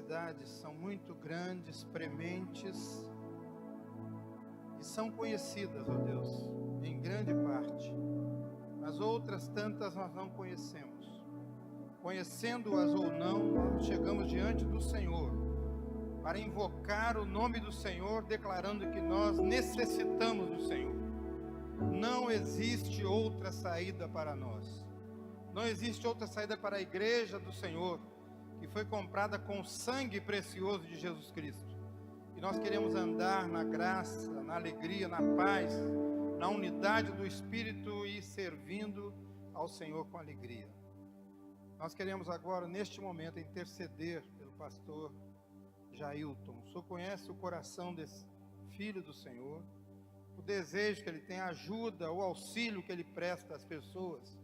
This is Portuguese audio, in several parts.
necessidades são muito grandes, prementes, e são conhecidas, ó Deus, em grande parte. Mas outras tantas nós não conhecemos. Conhecendo-as ou não, nós chegamos diante do Senhor para invocar o nome do Senhor, declarando que nós necessitamos do Senhor. Não existe outra saída para nós. Não existe outra saída para a igreja do Senhor, que foi comprada com o sangue precioso de Jesus Cristo. E nós queremos andar na graça, na alegria, na paz, na unidade do Espírito e servindo ao Senhor com alegria. Nós queremos agora, neste momento, interceder pelo pastor Jailton. O Senhor conhece o coração desse filho do Senhor, o desejo que ele tem, a ajuda, o auxílio que ele presta às pessoas,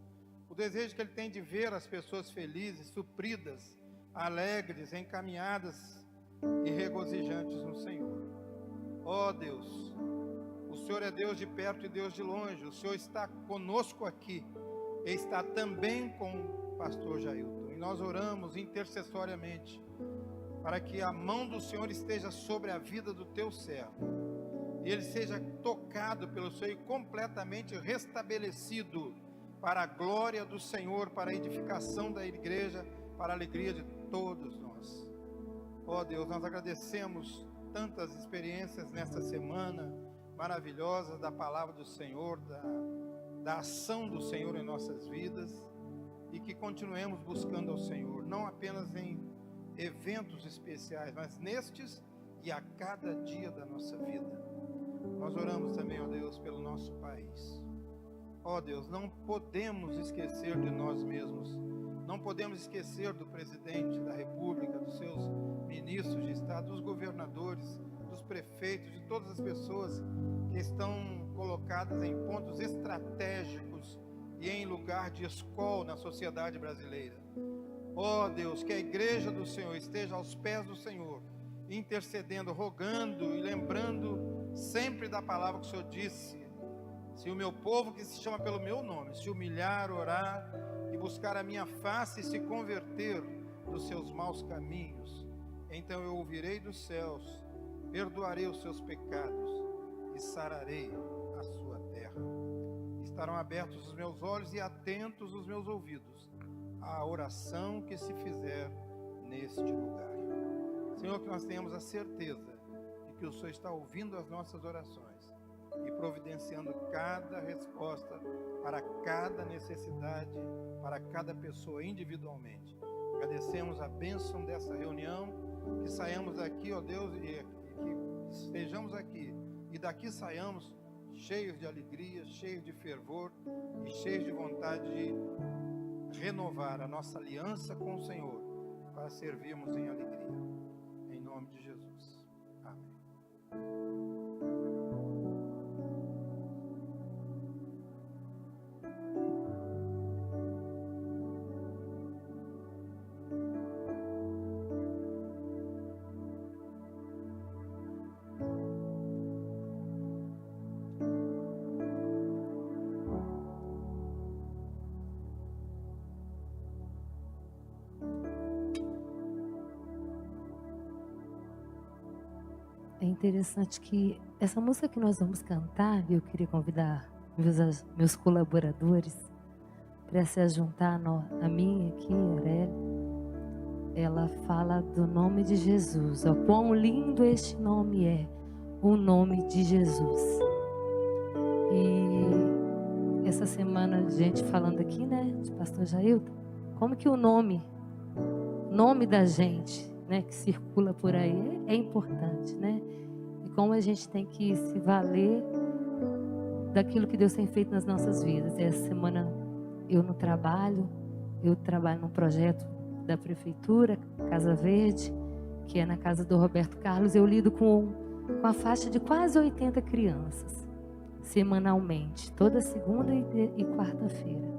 o desejo que ele tem de ver as pessoas felizes, supridas, alegres, encaminhadas e regozijantes no Senhor. Ó Deus, o Senhor é Deus de perto e Deus de longe. O Senhor está conosco aqui e está também com o pastor Jailton. E nós oramos intercessoriamente para que a mão do Senhor esteja sobre a vida do teu servo e ele seja tocado pelo Senhor e completamente restabelecido para a glória do Senhor, para a edificação da igreja, para a alegria de todos nós. Ó Deus, nós agradecemos tantas experiências nesta semana maravilhosa da palavra do Senhor, da ação do Senhor em nossas vidas, e que continuemos buscando ao Senhor, não apenas em eventos especiais, mas nestes e a cada dia da nossa vida. Nós oramos também, ó Deus, pelo nosso país. Ó Deus, não podemos esquecer de nós mesmos, não podemos esquecer do presidente da República, dos seus ministros de Estado, dos governadores, dos prefeitos, de todas as pessoas que estão colocadas em pontos estratégicos e em lugar de escola na sociedade brasileira. Ó Deus, que a igreja do Senhor esteja aos pés do Senhor, intercedendo, rogando e lembrando sempre da palavra que o Senhor disse: se o meu povo, que se chama pelo meu nome, se humilhar, orar e buscar a minha face e se converter dos seus maus caminhos, então eu ouvirei dos céus, perdoarei os seus pecados e sararei a sua terra. Estarão abertos os meus olhos e atentos os meus ouvidos à oração que se fizer neste lugar. Senhor, que nós tenhamos a certeza de que o Senhor está ouvindo as nossas orações e providenciando cada resposta para cada necessidade, para cada pessoa individualmente. Agradecemos a bênção dessa reunião, que saiamos daqui, ó Deus, e que estejamos aqui e daqui saiamos cheios de alegria, cheios de fervor e cheios de vontade de renovar a nossa aliança com o Senhor para servirmos em alegria. Em nome de Jesus. Amém. É interessante que essa música que nós vamos cantar, eu queria convidar meus colaboradores para se juntar a mim aqui, Aurélia. Ela fala do nome de Jesus. Ó, quão lindo este nome é, o nome de Jesus. E essa semana a gente falando aqui, né, de pastor Jailton, como que o nome da gente, né, que circula por aí é importante, né? E como a gente tem que se valer daquilo que Deus tem feito nas nossas vidas. Essa semana eu trabalho num projeto da prefeitura, Casa Verde, que é na casa do Roberto Carlos. Eu lido com a faixa de quase 80 crianças, semanalmente, toda segunda e quarta-feira.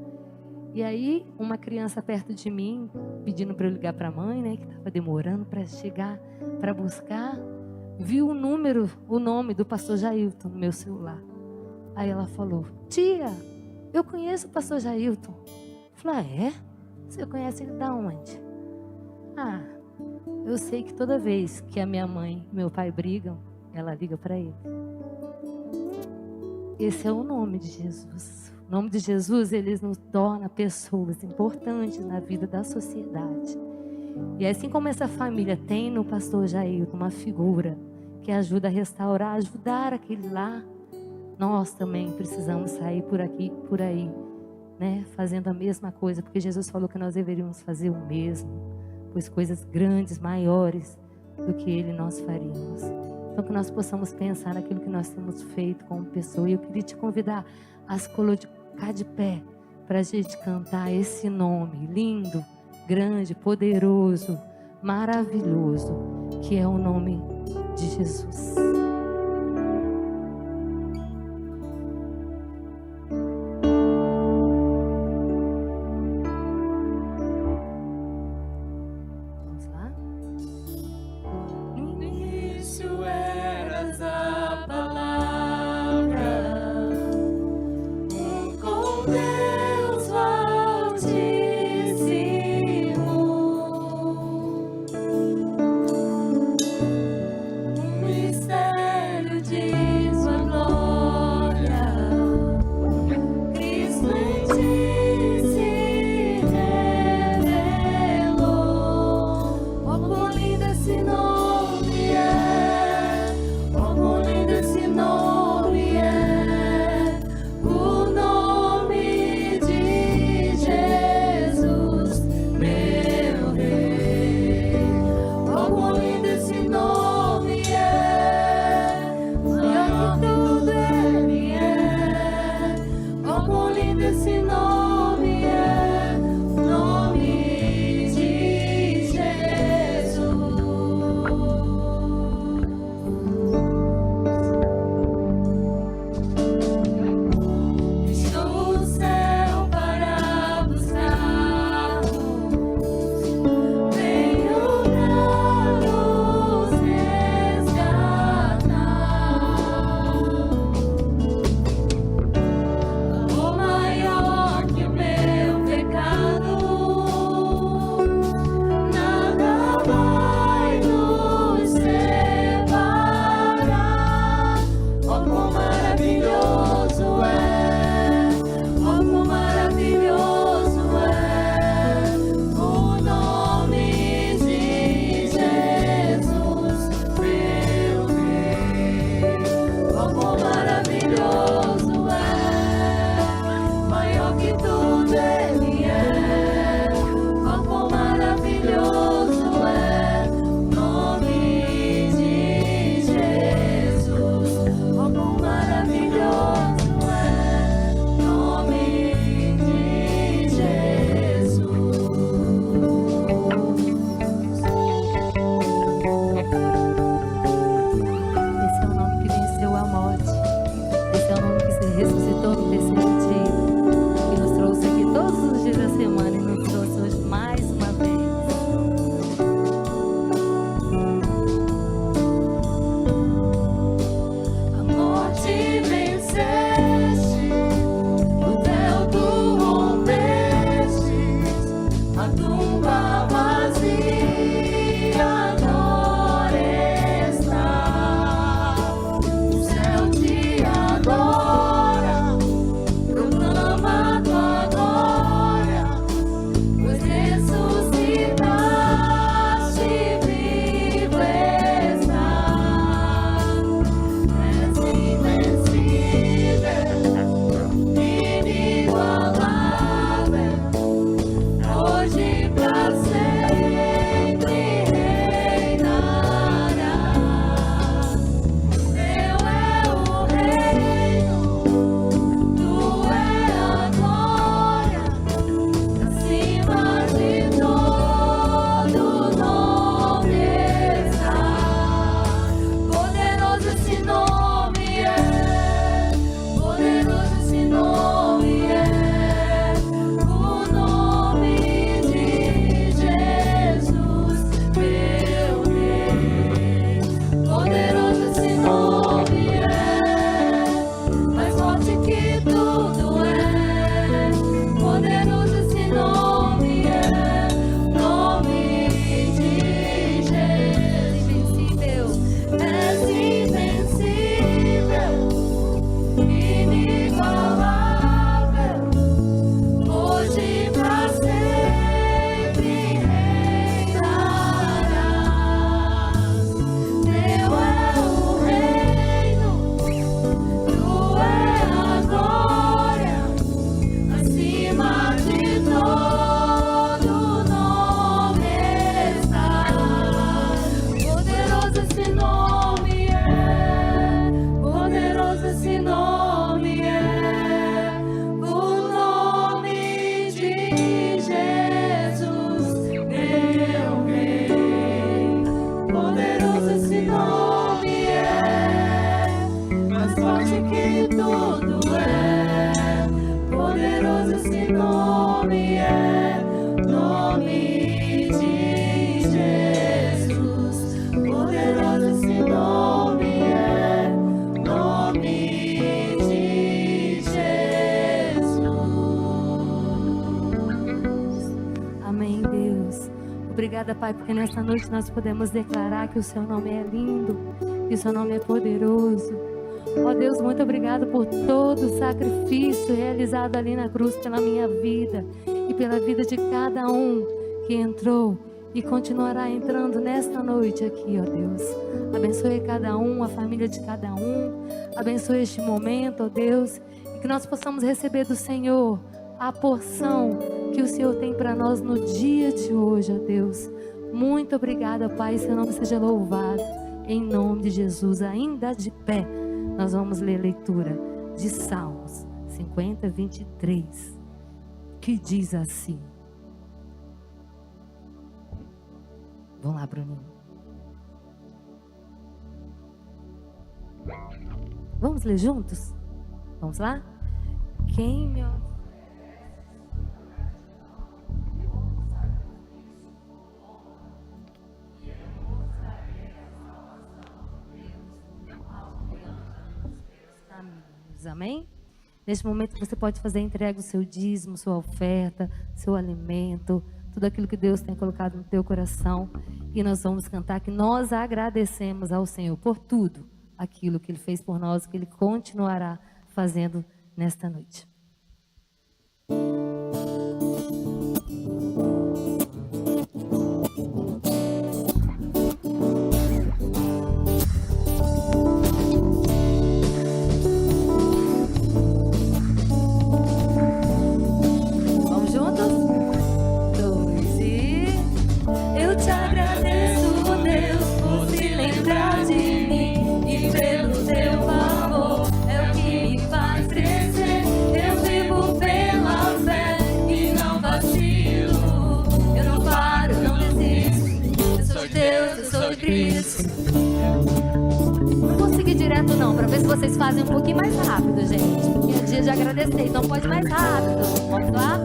E aí, uma criança perto de mim, pedindo para eu ligar para a mãe, né, que estava demorando para chegar, para buscar, viu o nome do pastor Jailton no meu celular. Aí ela falou: tia, eu conheço o pastor Jailton. Eu falei: ah, é? Você conhece ele da onde? Ah, Eu sei que toda vez que a minha mãe e meu pai brigam, ela liga para ele. Esse é o nome de Jesus. O nome de Jesus, ele nos torna pessoas importantes na vida da sociedade. E assim como essa família tem no pastor Jailton uma figura que ajuda a restaurar, ajudar aquele lá, nós também precisamos sair por aqui, por aí, né? Fazendo a mesma coisa, porque Jesus falou que nós deveríamos fazer o mesmo, pois coisas grandes, maiores do que ele nós faríamos. Então que nós possamos pensar naquilo que nós temos feito como pessoa. E eu queria te convidar a se colocar de pé para a gente cantar esse nome lindo, grande, poderoso, maravilhoso, que é o nome de Jesus. Vamos lá? No início eras a palavra, com Deus Altíssimo, mistério de sua glória, Cristo em ti se revelou. Oh, quão lindo esse nome é! Oh, quão lindo esse nome é! O nome de Jesus, meu Rei. Oh, quão lindo esse nome é! Maior que tudo ele é. Oh, quão lindo esse nome é! O nome de Jesus. obrigada, Pai, porque nessa noite nós podemos declarar que o Seu nome é lindo, que o Seu nome é poderoso. Ó Deus, muito obrigado por todo o sacrifício realizado ali na cruz pela minha vida e pela vida de cada um que entrou e continuará entrando nesta noite aqui, ó Deus. Abençoe cada um, a família de cada um. Abençoe este momento, ó Deus, e que nós possamos receber do Senhor a porção que o Senhor tem para nós no dia de hoje, ó Deus. Muito obrigada, Pai, seu nome seja louvado. Em nome de Jesus, ainda de pé, nós vamos ler a leitura de Salmos 50, 23, que diz assim. Vamos lá, Bruninho. Vamos ler juntos? Vamos lá? Quem me... Amém? Neste momento você pode fazer entrega o seu dízimo, sua oferta, seu alimento, tudo aquilo que Deus tem colocado no teu coração. E nós vamos cantar que nós agradecemos ao Senhor por tudo aquilo que Ele fez por nós, que Ele continuará fazendo nesta noite. Não vou seguir direto não, para ver se vocês fazem um pouquinho mais rápido, gente. Porque é dia de agradecer, então pode mais rápido. Vamos lá?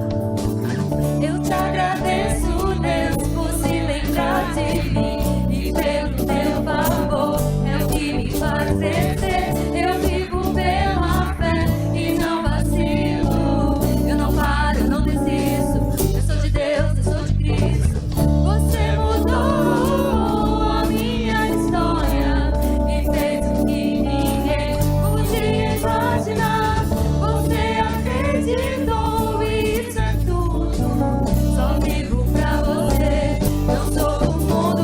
Eu te agradeço, Deus, por se lembrar de mim e pelo teu favor, é o que me faz crescer. Eu vivo pela fé e não vacilo. Eu não paro, eu não desisto. Eu sou de Deus, eu sou de Cristo. Você mudou a minha história e fez o que ninguém podia imaginar. Você acreditou e isso é tudo. Só vivo pra você, não sou do mundo.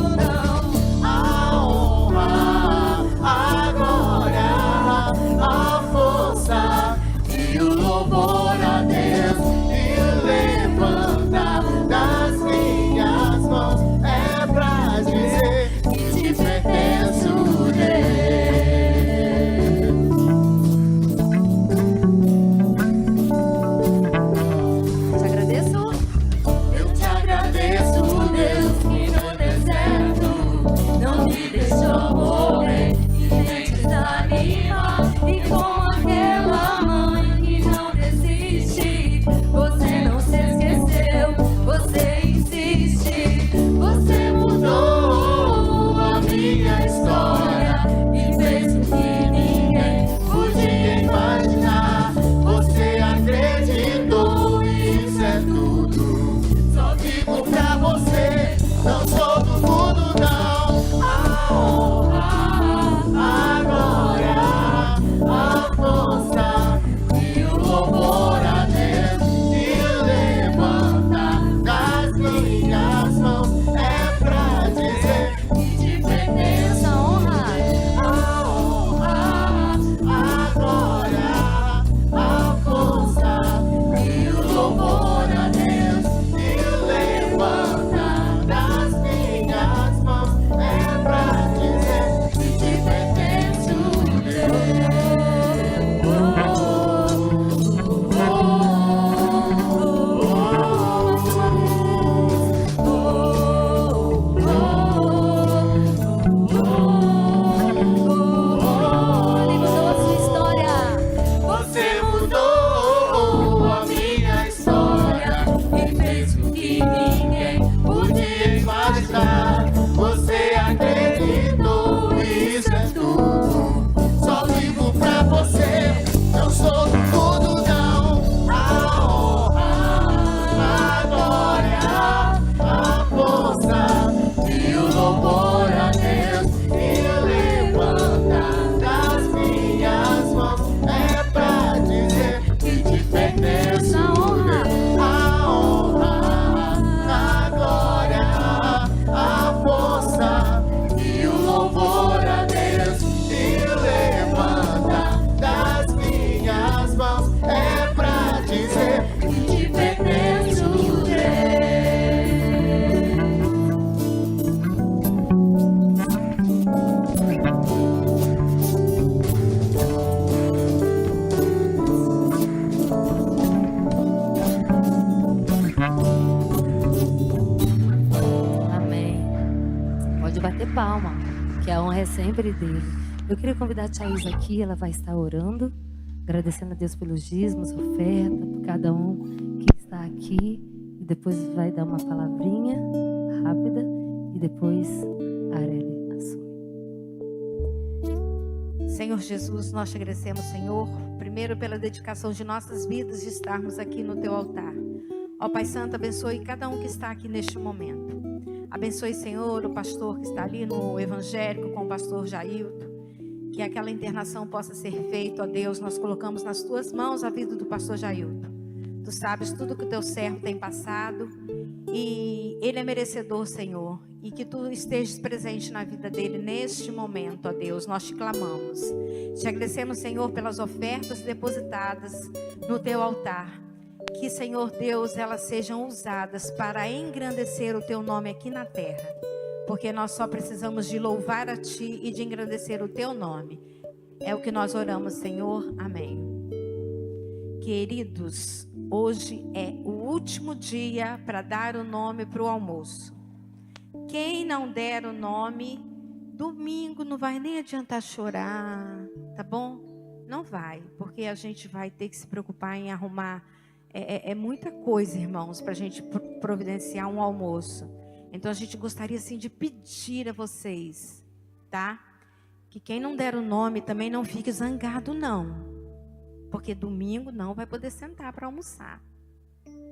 que a honra é sempre dele. Eu queria convidar a Tia Isa aqui, ela vai estar orando, agradecendo a Deus pelos dízimos, oferta, por cada um que está aqui, e depois vai dar uma palavrinha rápida, e depois a Areli assume. Senhor Jesus, nós te agradecemos, Senhor, primeiro pela dedicação de nossas vidas de estarmos aqui no teu altar. Ó Pai Santo, abençoe cada um que está aqui neste momento. Abençoe, Senhor, o pastor que está ali no evangélico com o pastor Jailton. Que aquela internação possa ser feita, ó Deus. Nós colocamos nas tuas mãos a vida do pastor Jailton. Tu sabes tudo que o teu servo tem passado e ele é merecedor, Senhor. E que tu estejas presente na vida dele neste momento, ó Deus. Nós te clamamos. Te agradecemos, Senhor, pelas ofertas depositadas no teu altar. Que, Senhor Deus, elas sejam usadas para engrandecer o teu nome aqui na terra. Porque nós só precisamos de louvar a ti e de engrandecer o teu nome. É o que nós oramos, Senhor. Amém. Queridos, hoje é o último dia para dar o nome para o almoço. Quem não der o nome, domingo não vai nem adiantar chorar, tá bom? Não vai, porque a gente vai ter que se preocupar em arrumar. É muita coisa, irmãos, para a gente providenciar um almoço. Então a gente gostaria assim de pedir a vocês, tá? Que quem não der o nome também não fique zangado, não. Porque domingo não vai poder sentar para almoçar.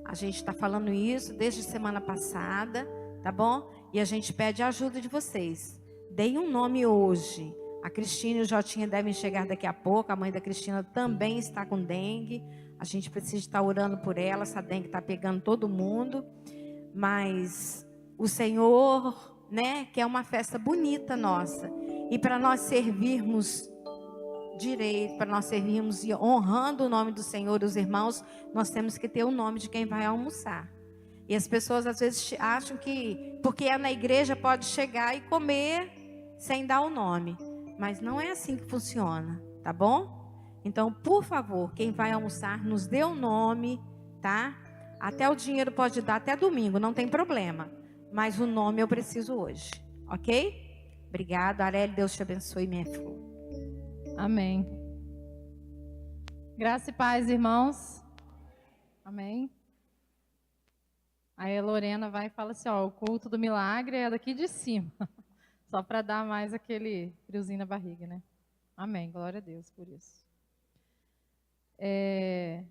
A gente está falando isso desde semana passada, tá bom? E a gente pede a ajuda de vocês. Deem um nome hoje. A Cristina e o Jotinha devem chegar daqui a pouco. A mãe da Cristina também está com dengue. A gente precisa estar orando por ela. Essa dengue está pegando todo mundo. Mas o Senhor, né, quer uma festa bonita nossa. E para nós servirmos direito, para nós servirmos e honrando o nome do Senhor, os irmãos, nós temos que ter o nome de quem vai almoçar. E as pessoas às vezes acham que, porque é na igreja, pode chegar e comer sem dar o nome. Mas não é assim que funciona, tá bom? Então, por favor, quem vai almoçar, nos dê o nome, tá? Até o dinheiro pode dar até domingo, não tem problema. Mas o nome eu preciso hoje, ok? Obrigada, Areli, Deus te abençoe, minha flor. Amém. Graça e paz, irmãos. Amém. Aí a Lorena vai e fala assim, ó, o culto do milagre é daqui de cima. Só para dar mais aquele friozinho na barriga, né? Amém, glória a Deus por isso. É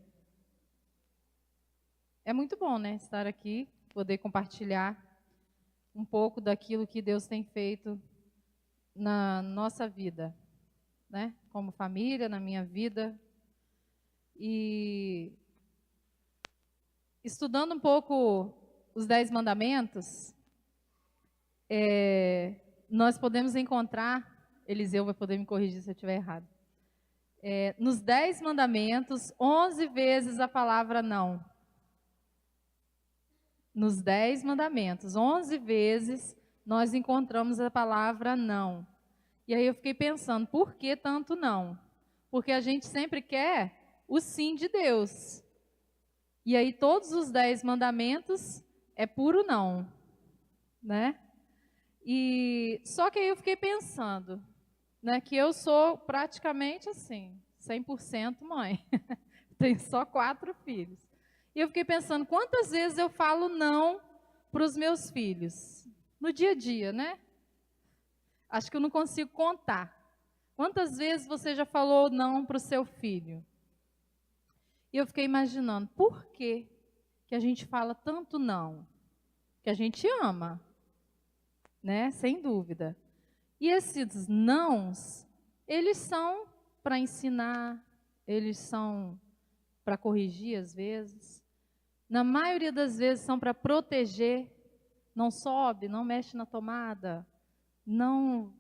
muito bom, né, estar aqui, poder compartilhar um pouco daquilo que Deus tem feito na nossa vida, né? Como família, na minha vida. E estudando um pouco os 10 mandamentos, nós podemos encontrar, Eliseu vai poder me corrigir se eu estiver errado, nos 10 mandamentos, 11 vezes a palavra não. Nos 10 mandamentos, 11 vezes nós encontramos a palavra não. E aí eu fiquei pensando, por que tanto não? Porque a gente sempre quer o sim de Deus. E aí todos os 10 mandamentos é puro não, né? E só que aí eu fiquei pensando, né, que eu sou praticamente assim, 100% mãe. Tenho só 4 filhos. E eu fiquei pensando, quantas vezes eu falo não para os meus filhos? No dia a dia, né? Acho que eu não consigo contar. Quantas vezes você já falou não para o seu filho? E eu fiquei imaginando, por que a gente fala tanto não? Que a gente ama, né? Sem dúvida. E esses nãos, eles são para ensinar, eles são para corrigir às vezes. Na maioria das vezes são para proteger. Não sobe, não mexe na tomada, não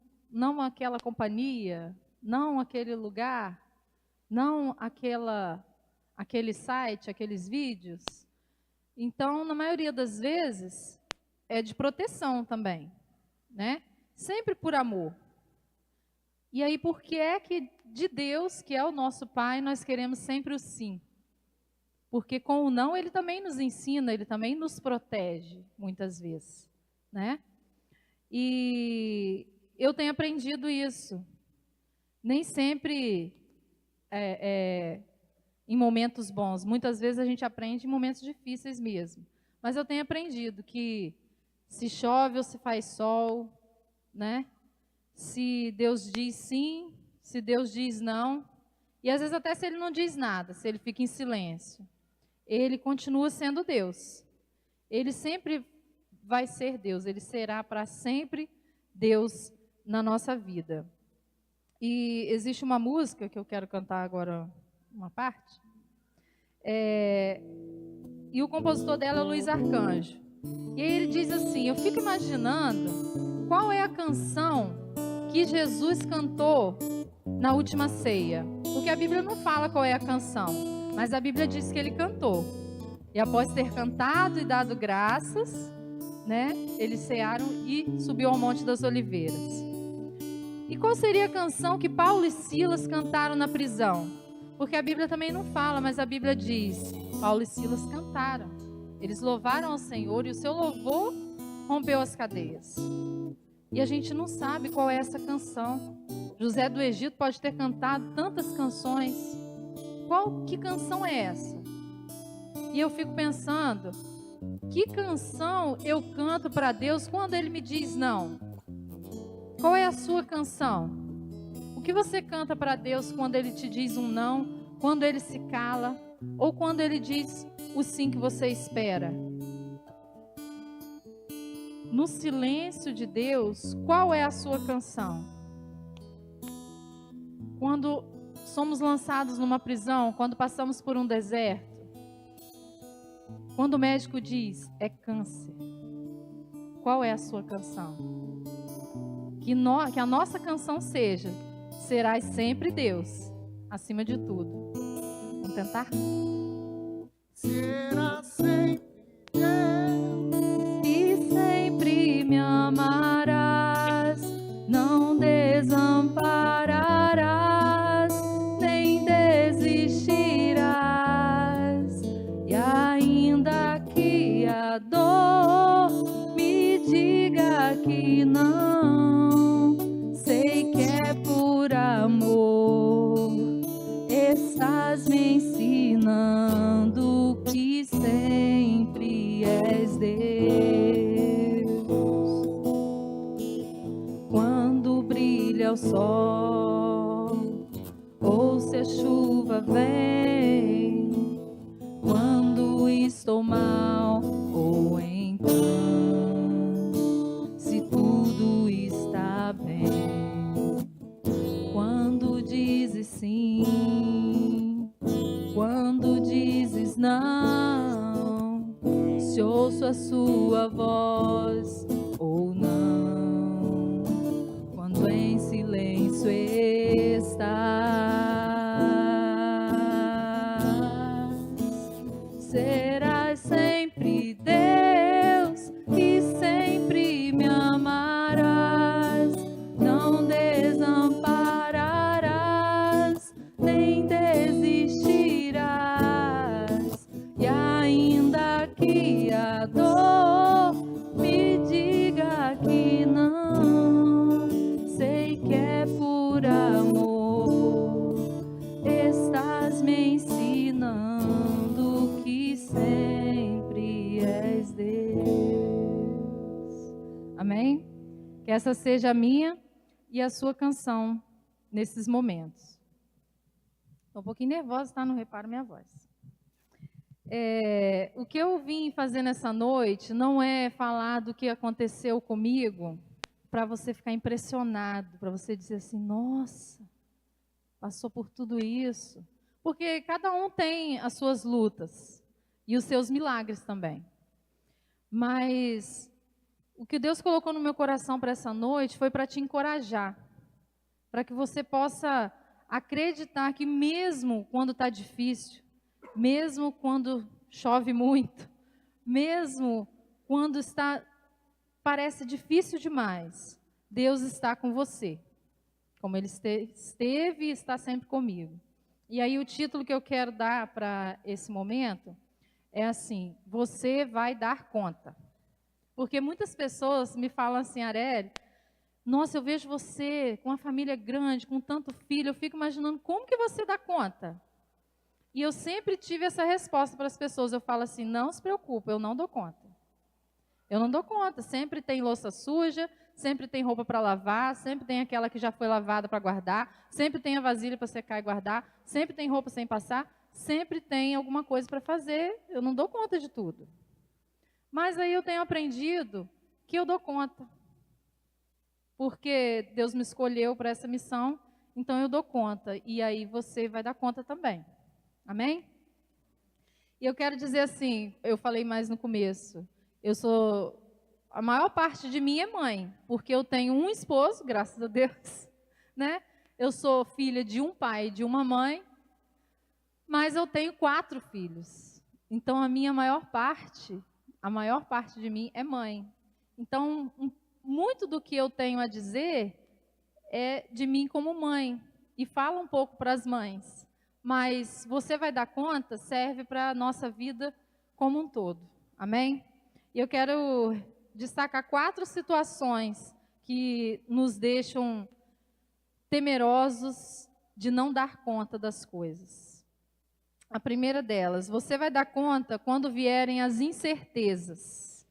aquela companhia, não aquele lugar, não aquele site, aqueles vídeos. Então, na maioria das vezes, é de proteção também, né? Sempre por amor. E aí, por que é que de Deus, que é o nosso Pai, nós queremos sempre o sim? Porque com o não, Ele também nos ensina, Ele também nos protege, muitas vezes, né? E eu tenho aprendido isso. Nem sempre em momentos bons. Muitas vezes a gente aprende em momentos difíceis mesmo. Mas eu tenho aprendido que se chove ou se faz sol, né? Se Deus diz sim, se Deus diz não, e às vezes até se Ele não diz nada, se Ele fica em silêncio, Ele continua sendo Deus. Ele sempre vai ser Deus, Ele será para sempre Deus na nossa vida. E existe uma música que eu quero cantar agora, uma parte, e o compositor dela é Luiz Arcanjo. E aí ele diz assim, eu fico imaginando qual é a canção que Jesus cantou na última ceia. Porque a Bíblia não fala qual é a canção, mas a Bíblia diz que ele cantou. E após ter cantado e dado graças, né, eles cearam e subiu ao Monte das Oliveiras. E qual seria a canção que Paulo e Silas cantaram na prisão? Porque a Bíblia também não fala, mas a Bíblia diz, Paulo e Silas cantaram. Eles louvaram ao Senhor e o seu louvor rompeu as cadeias. E a gente não sabe qual é essa canção. José do Egito pode ter cantado tantas canções. Que canção é essa? E eu fico pensando, que canção eu canto para Deus quando Ele me diz não? Qual é a sua canção? O que você canta para Deus quando Ele te diz um não, quando Ele se cala, ou quando Ele diz o sim que você espera? No silêncio de Deus, qual é a sua canção? Quando somos lançados numa prisão, quando passamos por um deserto, quando o médico diz, é câncer, qual é a sua canção? Que a nossa canção seja, serás sempre Deus, acima de tudo. Vamos tentar? Será sempre Deus E sempre me amarás, não desampararás, nem desistirás. E ainda que a dor me diga que não, sei que é por amor, estás me ensinando que sempre és Deus. Quando brilha o sol, ou se a chuva vem, quando estou mal, ou então, se tudo está bem. Quando dizes sim, quando dizes não, se ouço a sua voz ou não, quando em silêncio estás, serás sempre Deus e sempre me amarás, não desampararás, nem desistirás. E ainda que a dor me diga que não, sei que é por amor, estás me ensinando que sempre és Deus. Amém? Que essa seja a minha e a sua canção nesses momentos. Estou um pouquinho nervosa, tá? Não reparo minha voz. O que eu vim fazer nessa noite não é falar do que aconteceu comigo para você ficar impressionado, para você dizer assim, nossa, passou por tudo isso. Porque cada um tem as suas lutas e os seus milagres também. Mas o que Deus colocou no meu coração para essa noite foi para te encorajar, para que você possa acreditar que mesmo quando está difícil, mesmo quando chove muito, mesmo quando parece difícil demais, Deus está com você, como Ele esteve e está sempre comigo. E aí o título que eu quero dar para esse momento é assim, você vai dar conta. Porque muitas pessoas me falam assim, Areli, Nossa, eu vejo você com uma família grande, com tanto filho, eu fico imaginando como que você dá conta. E eu sempre tive essa resposta para as pessoas. Eu falo assim, não se preocupe, eu não dou conta. Eu não dou conta. Sempre tem louça suja, sempre tem roupa para lavar, sempre tem aquela que já foi lavada para guardar, sempre tem a vasilha para secar e guardar, sempre tem roupa sem passar, sempre tem alguma coisa para fazer. Eu não dou conta de tudo. Mas aí eu tenho aprendido que eu dou conta. Porque Deus me escolheu para essa missão, então eu dou conta. E aí você vai dar conta também. Amém? E eu quero dizer assim, eu falei mais no começo, a maior parte de mim é mãe, porque eu tenho um esposo, graças a Deus, né? Eu sou filha de um pai e de uma mãe, mas eu tenho 4 filhos. Então a maior parte de mim é mãe. Então, muito do que eu tenho a dizer é de mim como mãe. E fala um pouco para as mães. Mas você vai dar conta, serve para a nossa vida como um todo. Amém? E eu quero destacar 4 situações que nos deixam temerosos de não dar conta das coisas. A primeira delas, você vai dar conta quando vierem as incertezas.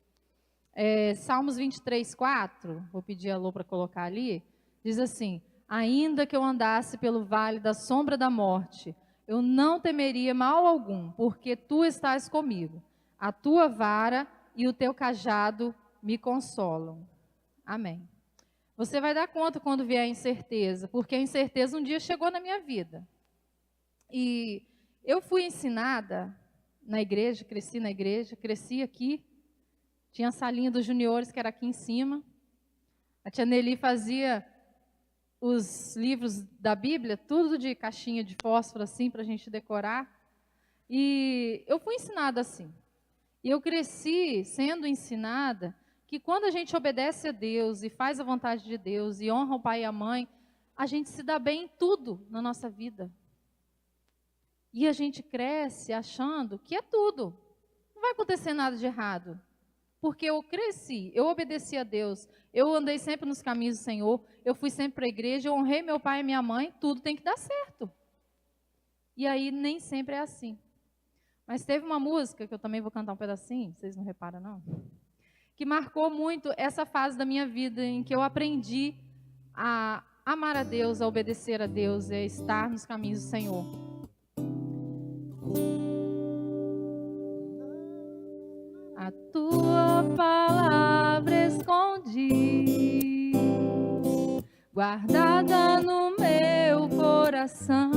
Salmos 23, 4, vou pedir a Lô para colocar ali, diz assim, ainda que eu andasse pelo vale da sombra da morte, eu não temeria mal algum, porque tu estás comigo. A tua vara e o teu cajado me consolam. Amém. Você vai dar conta quando vier a incerteza, porque a incerteza um dia chegou na minha vida. E eu fui ensinada na igreja, cresci aqui. Tinha a salinha dos juniores, que era aqui em cima. A tia Nelly fazia os livros da Bíblia, tudo de caixinha de fósforo, assim, para a gente decorar. E eu fui ensinada assim. E eu cresci sendo ensinada que quando a gente obedece a Deus e faz a vontade de Deus e honra o pai e a mãe, a gente se dá bem em tudo na nossa vida. E a gente cresce achando que é tudo. Não vai acontecer nada de errado. Porque eu cresci, eu obedeci a Deus, eu andei sempre nos caminhos do Senhor, eu fui sempre para a igreja, eu honrei meu pai e minha mãe, tudo tem que dar certo. E aí nem sempre é assim. Mas teve uma música, que eu também vou cantar um pedacinho, vocês não reparam não? Que marcou muito essa fase da minha vida, em que eu aprendi a amar a Deus, a obedecer a Deus, a estar nos caminhos do Senhor. A tua palavra escondi, guardada no meu coração,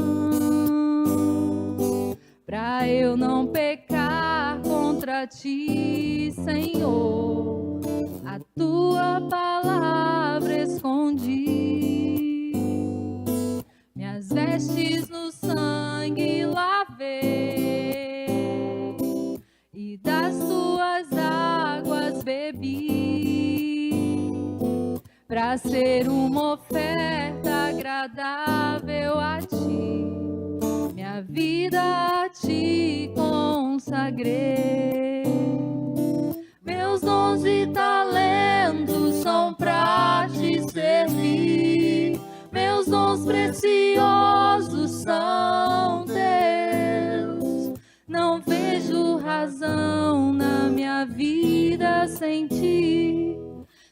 pra eu não pecar contra ti, Senhor. A tua palavra escondi, minhas vestes no sangue lavei, e das tuas águas bebi, pra ser uma oferta agradável a ti, minha vida a ti consagrei. Meus dons e talentos são pra te servir, meus dons preciosos são teus. Não vejo razão na minha vida sem ti.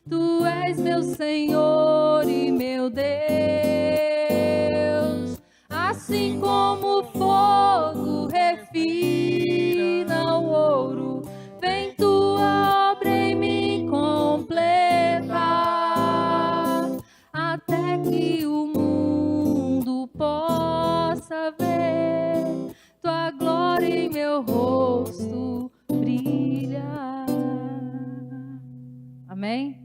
Tu és meu Senhor e meu Deus. Assim como o fogo refina o ouro, vem tua obra em mim completa, até que o mundo possa ver tua glória em meu rosto brilha. Amém?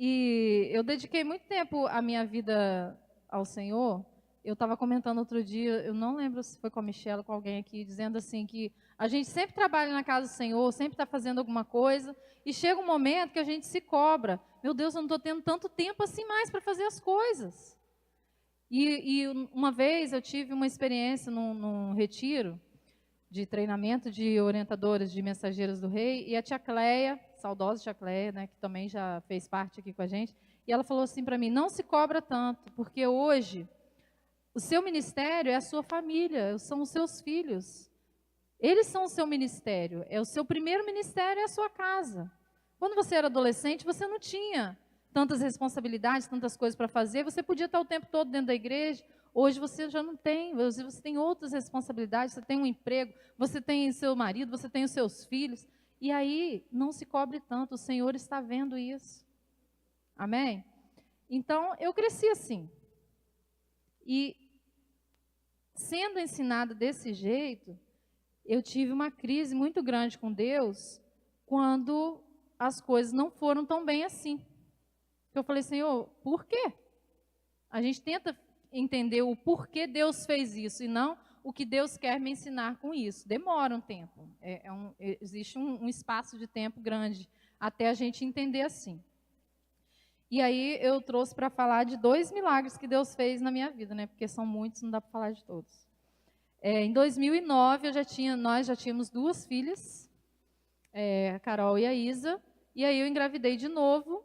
E eu dediquei muito tempo a minha vida ao Senhor. Eu estava comentando outro dia, eu não lembro se foi com a Michelle ou com alguém aqui, dizendo assim que a gente sempre trabalha na casa do Senhor, sempre está fazendo alguma coisa, e chega um momento que a gente se cobra. Meu Deus, eu não estou tendo tanto tempo assim mais para fazer as coisas. E uma vez eu tive uma experiência num retiro de treinamento de orientadores de mensageiros do rei, e a tia Cleia, saudosa tia Cleia, né, que também já fez parte aqui com a gente, E ela falou assim para mim: não se cobra tanto, porque hoje o seu ministério é a sua família, são os seus filhos. Eles são o seu ministério, é o seu primeiro ministério, é a sua casa. Quando você era adolescente, você não tinha tantas responsabilidades, tantas coisas para fazer, você podia estar o tempo todo dentro da igreja. Hoje você já não tem, hoje você tem outras responsabilidades, você tem um emprego, você tem seu marido, você tem os seus filhos. E aí, não se cobre tanto, o Senhor está vendo isso. Amém? Então, eu cresci assim. E, sendo ensinada desse jeito, eu tive uma crise muito grande com Deus quando as coisas não foram tão bem assim. Eu falei: Senhor, por quê? A gente tenta entender o porquê Deus fez isso e não o que Deus quer me ensinar com isso. Demora um tempo. Existe um espaço de tempo grande até a gente entender assim. E aí eu trouxe para falar de 2 milagres que Deus fez na minha vida, né? Porque são muitos, não dá para falar de todos. Em 2009 nós já tínhamos 2 filhas, a Carol e a Isa. E aí eu engravidei de novo,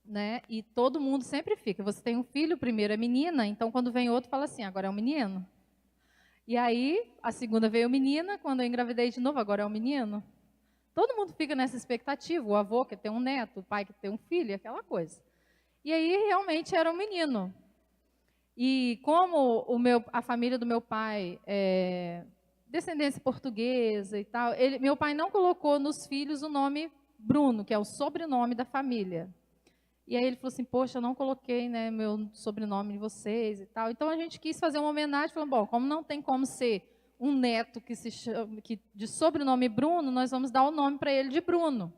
né? E todo mundo sempre fica: você tem um filho, o primeiro é menina, então quando vem outro fala assim: agora é um menino. E aí a segunda veio menina, quando eu engravidei de novo, agora é um menino. Todo mundo fica nessa expectativa, o avô quer ter um neto, o pai quer ter um filho, aquela coisa. E aí realmente era um menino. E como a família do meu pai é descendência portuguesa e tal, meu pai não colocou nos filhos o nome Bruno, que é o sobrenome da família. E aí ele falou assim: poxa, eu não coloquei, né, meu sobrenome de vocês e tal. Então a gente quis fazer uma homenagem, falando: bom, como não tem como ser um neto de sobrenome Bruno, nós vamos dar o nome para ele de Bruno,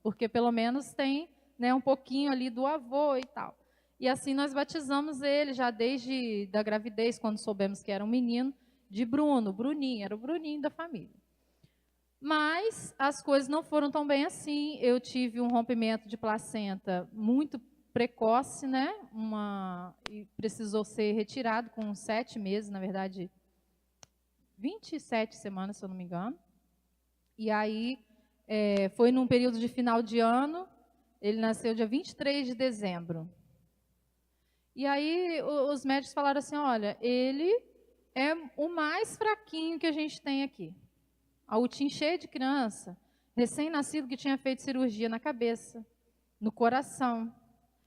porque pelo menos tem, né, um pouquinho ali do avô e tal. E assim nós batizamos ele já desde da gravidez, quando soubemos que era um menino, de Bruno, Bruninho, era o Bruninho da família. Mas as coisas não foram tão bem assim. Eu tive um rompimento de placenta muito precoce, né? E precisou ser retirado com 7 meses, na verdade, 27 semanas, se eu não me engano. E aí foi num período de final de ano. Ele nasceu dia 23 de dezembro. E aí os médicos falaram assim: olha, ele é o mais fraquinho que a gente tem aqui. A UTIN cheia de criança, recém-nascido que tinha feito cirurgia na cabeça, no coração.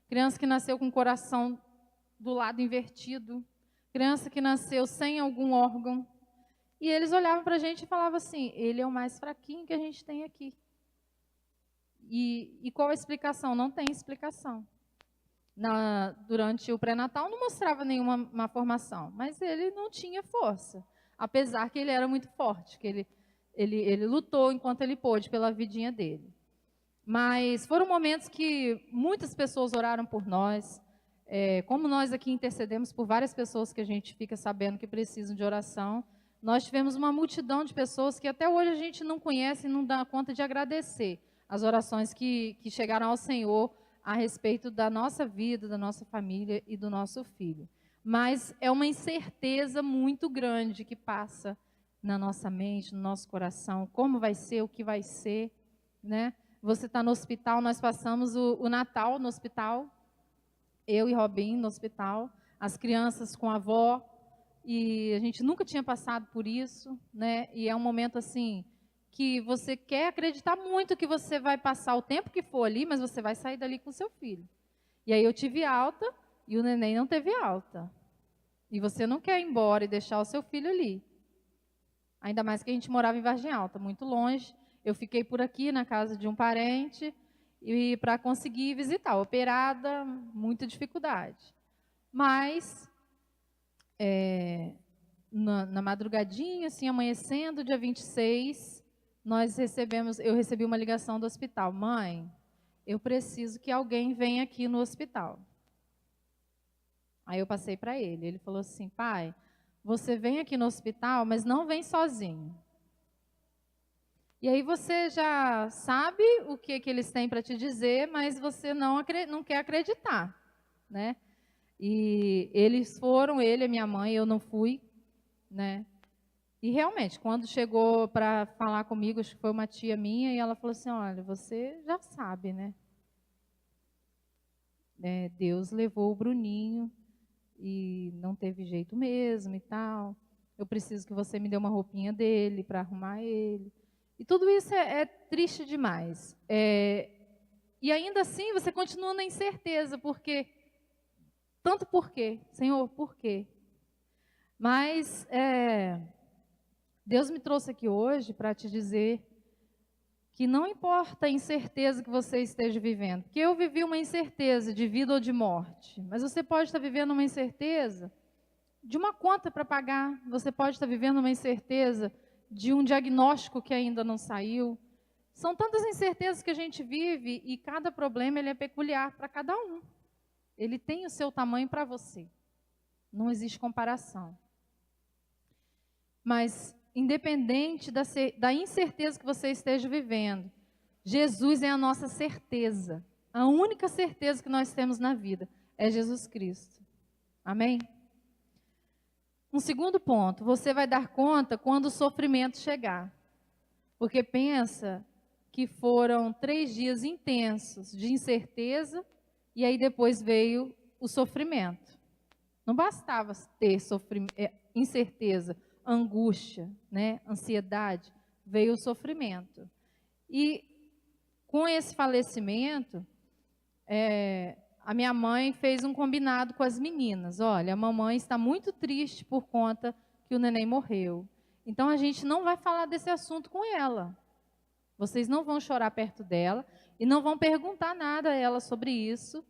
Criança que nasceu com o coração do lado invertido. Criança que nasceu sem algum órgão. E eles olhavam para a gente e falavam assim: ele é o mais fraquinho que a gente tem aqui. E qual a explicação? Não tem explicação. Durante o pré-natal não mostrava nenhuma malformação, mas ele não tinha força, apesar que ele era muito forte, que ele lutou enquanto ele pôde pela vidinha dele. Mas foram momentos que muitas pessoas oraram por nós, como nós aqui intercedemos por várias pessoas que a gente fica sabendo que precisam de oração. Nós tivemos uma multidão de pessoas que até hoje a gente não conhece e não dá conta de agradecer as orações que chegaram ao Senhor a respeito da nossa vida, da nossa família e do nosso filho. Mas é uma incerteza muito grande que passa na nossa mente, no nosso coração, como vai ser, o que vai ser, né? Você está no hospital, nós passamos o Natal no hospital, eu e Robin no hospital, as crianças com a avó, e a gente nunca tinha passado por isso, né? E é um momento assim que você quer acreditar muito que você vai passar o tempo que for ali, mas você vai sair dali com seu filho. E aí eu tive alta e o neném não teve alta. E você não quer ir embora e deixar o seu filho ali. Ainda mais que a gente morava em Vargem Alta, muito longe. Eu fiquei por aqui na casa de um parente e para conseguir visitar, operada, muita dificuldade. Mas na madrugadinha, assim, amanhecendo, dia 26, eu recebi uma ligação do hospital: mãe, eu preciso que alguém venha aqui no hospital. Aí eu passei para ele, ele falou assim: pai, você vem aqui no hospital, mas não vem sozinho. E aí você já sabe o que eles têm para te dizer, mas você não quer acreditar, né? E eles foram, ele e minha mãe, eu não fui, né? E realmente, quando chegou para falar comigo, acho que foi uma tia minha, e ela falou assim: olha, você já sabe, né? Deus levou o Bruninho e não teve jeito mesmo e tal. Eu preciso que você me dê uma roupinha dele para arrumar ele. E tudo isso é triste demais. E ainda assim você continua na incerteza, porque tanto por quê? Senhor, por quê? Mas Deus me trouxe aqui hoje para te dizer que não importa a incerteza que você esteja vivendo, porque eu vivi uma incerteza de vida ou de morte, mas você pode estar vivendo uma incerteza de uma conta para pagar, você pode estar vivendo uma incerteza de um diagnóstico que ainda não saiu. São tantas incertezas que a gente vive e cada problema ele é peculiar para cada um. Ele tem o seu tamanho para você. Não existe comparação. Mas, independente da incerteza que você esteja vivendo, Jesus é a nossa certeza. A única certeza que nós temos na vida é Jesus Cristo. Amém? Um segundo ponto, você vai dar conta quando o sofrimento chegar. Porque pensa que foram 3 dias intensos de incerteza e aí depois veio o sofrimento. Não bastava ter incerteza, angústia, né, ansiedade, veio o sofrimento. E com esse falecimento, a minha mãe fez um combinado com as meninas. Olha, a mamãe está muito triste por conta que o neném morreu. Então a gente não vai falar desse assunto com ela. Vocês não vão chorar perto dela e não vão perguntar nada a ela sobre isso,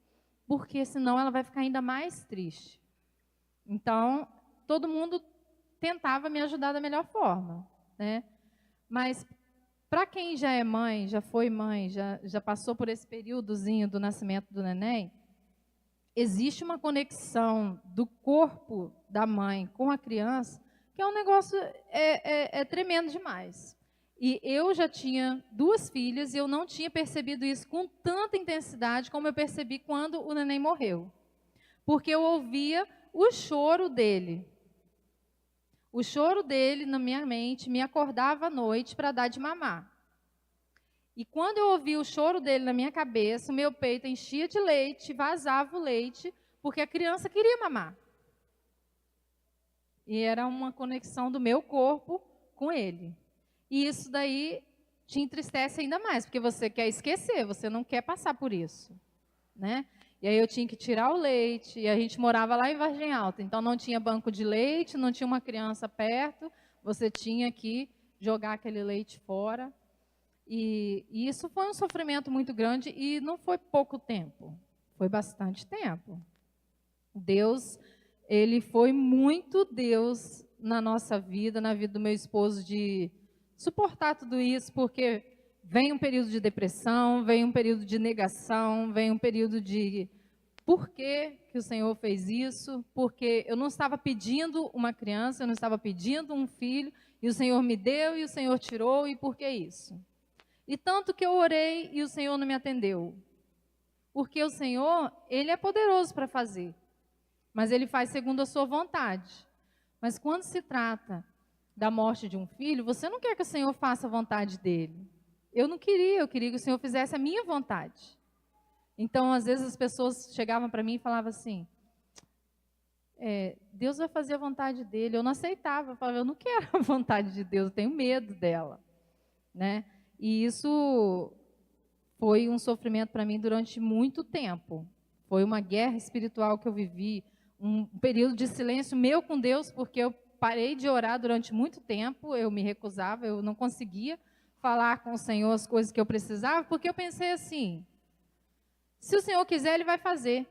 porque senão ela vai ficar ainda mais triste. Então, todo mundo tentava me ajudar da melhor forma, né? Mas para quem já é mãe, já foi mãe, já passou por esse períodozinho do nascimento do neném, existe uma conexão do corpo da mãe com a criança que é um negócio tremendo demais. E eu já tinha 2 filhas e eu não tinha percebido isso com tanta intensidade como eu percebi quando o neném morreu. Porque eu ouvia o choro dele. O choro dele na minha mente me acordava à noite para dar de mamar. E quando eu ouvia o choro dele na minha cabeça, o meu peito enchia de leite, vazava o leite, porque a criança queria mamar. E era uma conexão do meu corpo com ele. E isso daí te entristece ainda mais, porque você quer esquecer, você não quer passar por isso, né? E aí eu tinha que tirar o leite, e a gente morava lá em Vargem Alta, então não tinha banco de leite, não tinha uma criança perto, você tinha que jogar aquele leite fora. E isso foi um sofrimento muito grande e não foi pouco tempo, foi bastante tempo. Deus, ele foi muito Deus na nossa vida, na vida do meu esposo, de suportar tudo isso, porque vem um período de depressão, vem um período de negação, vem um período de por que o Senhor fez isso, porque eu não estava pedindo uma criança, eu não estava pedindo um filho, e o Senhor me deu e o Senhor tirou, e por que isso? E tanto que eu orei e o Senhor não me atendeu. Porque o Senhor, Ele é poderoso para fazer, mas Ele faz segundo a sua vontade. Mas quando se trata da morte de um filho, você não quer que o Senhor faça a vontade dEle. Eu não queria, eu queria que o Senhor fizesse a minha vontade. Então, às vezes, as pessoas chegavam para mim e falavam assim, Deus vai fazer a vontade dEle. Eu não aceitava, eu falava, eu não quero a vontade de Deus, eu tenho medo dela, né? E isso foi um sofrimento para mim durante muito tempo. Foi uma guerra espiritual que eu vivi, um período de silêncio meu com Deus, porque eu parei de orar durante muito tempo, eu me recusava, eu não conseguia falar com o Senhor as coisas que eu precisava, porque eu pensei assim, se o Senhor quiser, Ele vai fazer.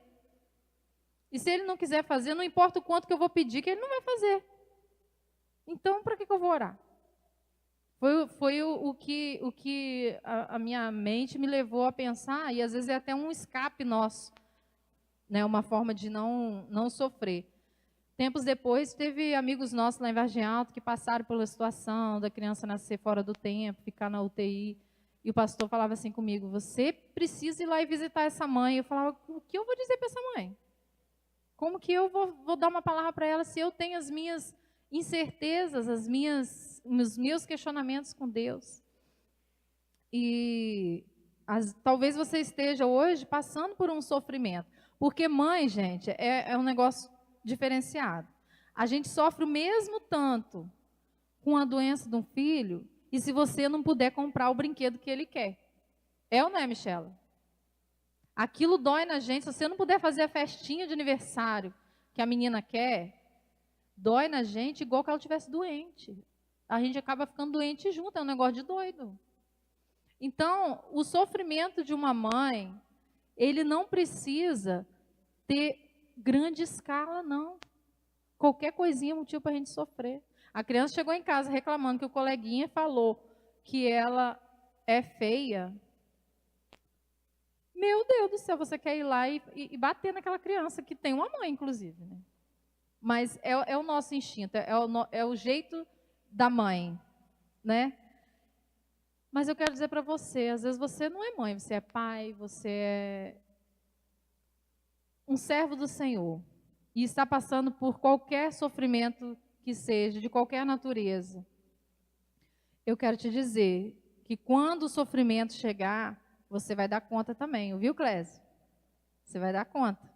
E se Ele não quiser fazer, não importa o quanto que eu vou pedir, que Ele não vai fazer. Então, para que eu vou orar? Foi o que a minha mente me levou a pensar, e às vezes é até um escape nosso, né, uma forma de não sofrer. Tempos depois, teve amigos nossos lá em Vargem Alta que passaram pela situação da criança nascer fora do tempo, ficar na UTI, e o pastor falava assim comigo, você precisa ir lá e visitar essa mãe. Eu falava, o que eu vou dizer para essa mãe? Como que eu vou dar uma palavra para ela se eu tenho as minhas incertezas, os meus questionamentos com Deus? E talvez você esteja hoje passando por um sofrimento. Porque mãe, gente, é um negócio diferenciado. A gente sofre o mesmo tanto com a doença de um filho, e se você não puder comprar o brinquedo que ele quer. É ou não é, Michela? Aquilo dói na gente. Se você não puder fazer a festinha de aniversário que a menina quer, dói na gente igual que ela estivesse doente. A gente acaba ficando doente junto, é um negócio de doido. Então, o sofrimento de uma mãe, ele não precisa ter grande escala, não. Qualquer coisinha é motivo para a gente sofrer. A criança chegou em casa reclamando que o coleguinha falou que ela é feia. Meu Deus do céu, você quer ir lá e bater naquela criança, que tem uma mãe, inclusive, né? Mas é o nosso instinto, é o jeito da mãe, né? Mas eu quero dizer para você, às vezes você não é mãe, você é pai, você é um servo do Senhor e está passando por qualquer sofrimento que seja, de qualquer natureza. Eu quero te dizer que quando o sofrimento chegar, você vai dar conta também, ouviu, Clésio? Você vai dar conta.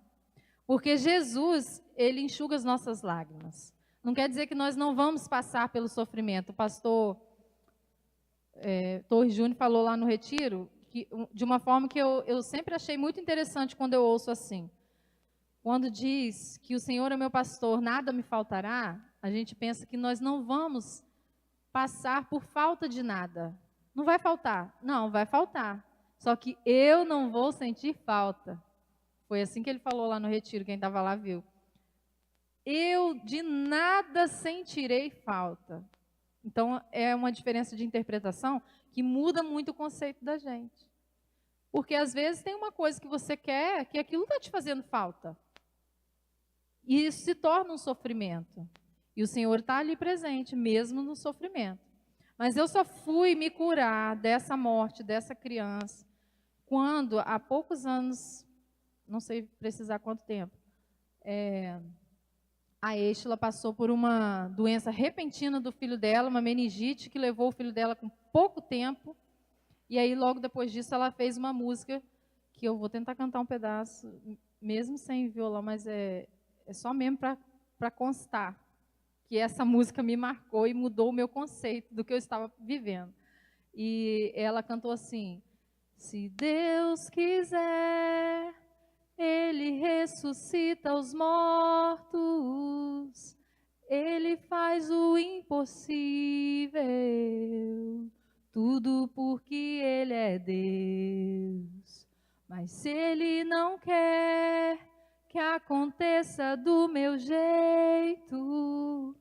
Porque Jesus, ele enxuga as nossas lágrimas. Não quer dizer que nós não vamos passar pelo sofrimento. O pastor Torres Júnior falou lá no retiro, de uma forma que eu sempre achei muito interessante quando eu ouço assim. Quando diz que o Senhor é meu pastor, nada me faltará, a gente pensa que nós não vamos passar por falta de nada. Não vai faltar. Não, vai faltar. Só que eu não vou sentir falta. Foi assim que ele falou lá no retiro, quem estava lá viu. Eu de nada sentirei falta. Então, é uma diferença de interpretação que muda muito o conceito da gente. Porque, às vezes, tem uma coisa que você quer, que aquilo está te fazendo falta. E isso se torna um sofrimento. E o Senhor está ali presente, mesmo no sofrimento. Mas eu só fui me curar dessa morte, dessa criança, quando, há poucos anos, não sei precisar quanto tempo, a Estela passou por uma doença repentina do filho dela, uma meningite que levou o filho dela com pouco tempo. E aí, logo depois disso, ela fez uma música que eu vou tentar cantar um pedaço, mesmo sem violão, mas é só mesmo para constar que essa música me marcou e mudou o meu conceito do que eu estava vivendo. E ela cantou assim: se Deus quiser, Ele ressuscita os mortos, Ele faz o impossível, tudo porque Ele é Deus. Mas se Ele não quer que aconteça do meu jeito,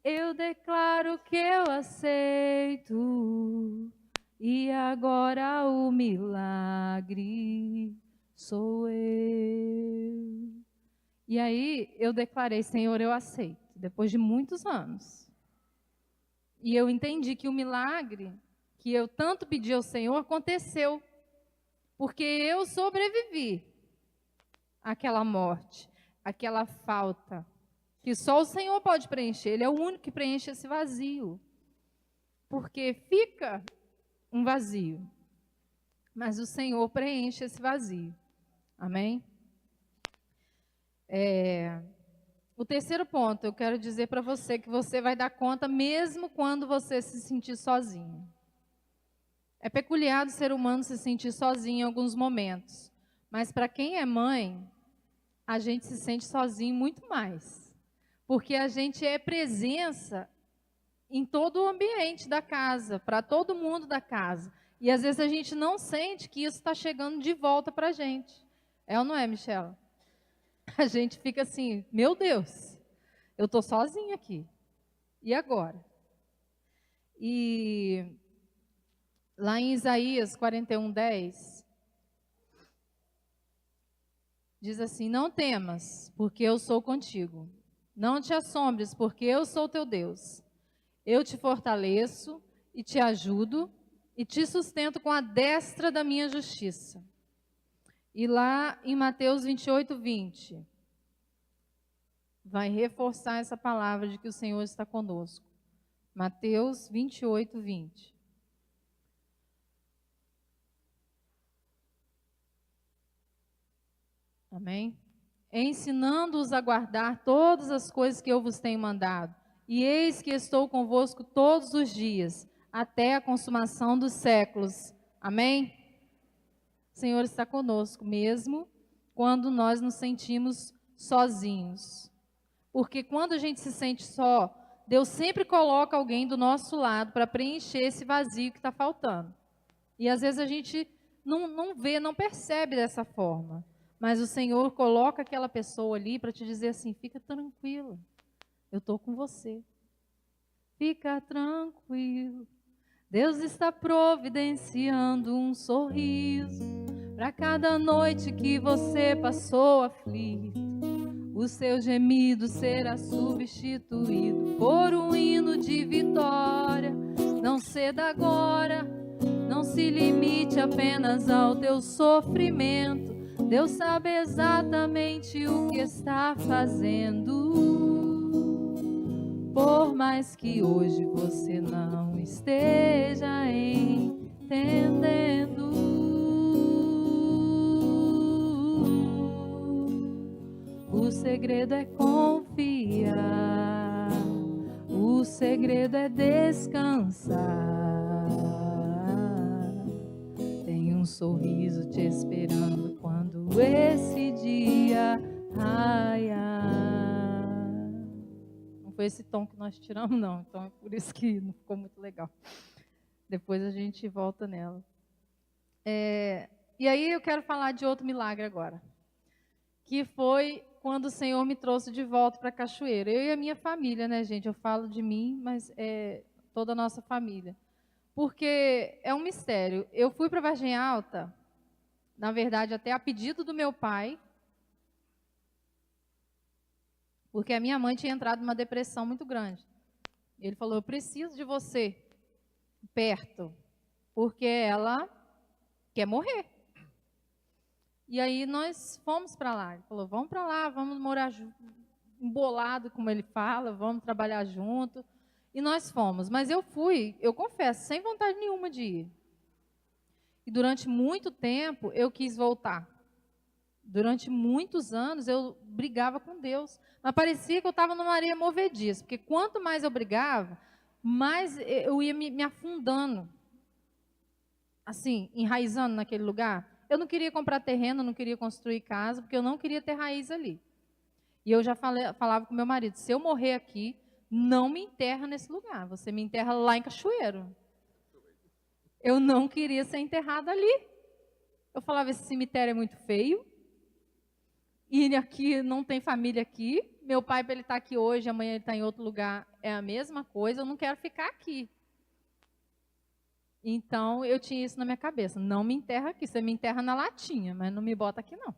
eu declaro que eu aceito. E agora o milagre sou eu. E aí eu declarei: Senhor, eu aceito, depois de muitos anos. E eu entendi que o milagre que eu tanto pedi ao Senhor aconteceu, porque eu sobrevivi àquela morte, àquela falta, que só o Senhor pode preencher. Ele é o único que preenche esse vazio. Porque fica um vazio, mas o Senhor preenche esse vazio. Amém? O terceiro ponto, eu quero dizer para você que você vai dar conta mesmo quando você se sentir sozinho. É peculiar do ser humano se sentir sozinho em alguns momentos, mas para quem é mãe, a gente se sente sozinho muito mais, porque a gente é presença em todo o ambiente da casa, para todo mundo da casa. E às vezes a gente não sente que isso está chegando de volta para a gente. É ou não é, Michela? A gente fica assim: meu Deus, eu estou sozinha aqui. E agora? E lá em Isaías 41:10, diz assim: não temas, porque eu sou contigo. Não te assombres, porque eu sou teu Deus. Eu te fortaleço e te ajudo e te sustento com a destra da minha justiça. E lá em Mateus 28:20, vai reforçar essa palavra de que o Senhor está conosco. Mateus 28:20. Amém? Ensinando-os a guardar todas as coisas que eu vos tenho mandado. E eis que estou convosco todos os dias, até a consumação dos séculos. Amém? O Senhor está conosco, mesmo quando nós nos sentimos sozinhos. Porque quando a gente se sente só, Deus sempre coloca alguém do nosso lado para preencher esse vazio que está faltando. E às vezes a gente não vê, não percebe dessa forma. Mas o Senhor coloca aquela pessoa ali para te dizer assim, fica tranquila, eu estou com você. Fica tranquilo, Deus está providenciando um sorriso para cada noite que você passou aflito. O seu gemido será substituído por um hino de vitória. Não ceda agora, não se limite apenas ao teu sofrimento. Deus sabe exatamente o que está fazendo. Por mais que hoje você não esteja entendendo, o segredo é confiar, o segredo é descansar. Tem um sorriso te esperando quando esse dia raiar. Não foi esse tom que nós tiramos, não. Então é por isso que não ficou muito legal. Depois a gente volta nela. E aí eu quero falar de outro milagre agora. Que foi quando o Senhor me trouxe de volta para Cachoeira. Eu e a minha família, né, gente? Eu falo de mim, mas é toda a nossa família. Porque é um mistério. Eu fui para Vargem Alta, na verdade, até a pedido do meu pai, porque a minha mãe tinha entrado numa depressão muito grande. Ele falou, eu preciso de você perto, porque ela quer morrer. E aí nós fomos para lá. Ele falou, vamos para lá, vamos morar embolado, como ele fala, vamos trabalhar junto. E nós fomos. Mas eu fui, eu confesso, sem vontade nenhuma de ir. E durante muito tempo eu quis voltar. Durante muitos anos eu brigava com Deus. Mas parecia que eu estava numa areia movediça. Porque quanto mais eu brigava, mais eu ia me afundando. Assim, enraizando naquele lugar. Eu não queria comprar terreno, não queria construir casa, porque eu não queria ter raiz ali. E eu já falava com meu marido, se eu morrer aqui, não me enterra nesse lugar, você me enterra lá em Cachoeiro. Eu não queria ser enterrada ali. Eu falava, esse cemitério é muito feio, e aqui não tem família aqui, meu pai, para ele estar aqui hoje, amanhã ele está em outro lugar, é a mesma coisa, eu não quero ficar aqui. Então, eu tinha isso na minha cabeça. Não me enterra aqui. Você me enterra na latinha, mas não me bota aqui, não.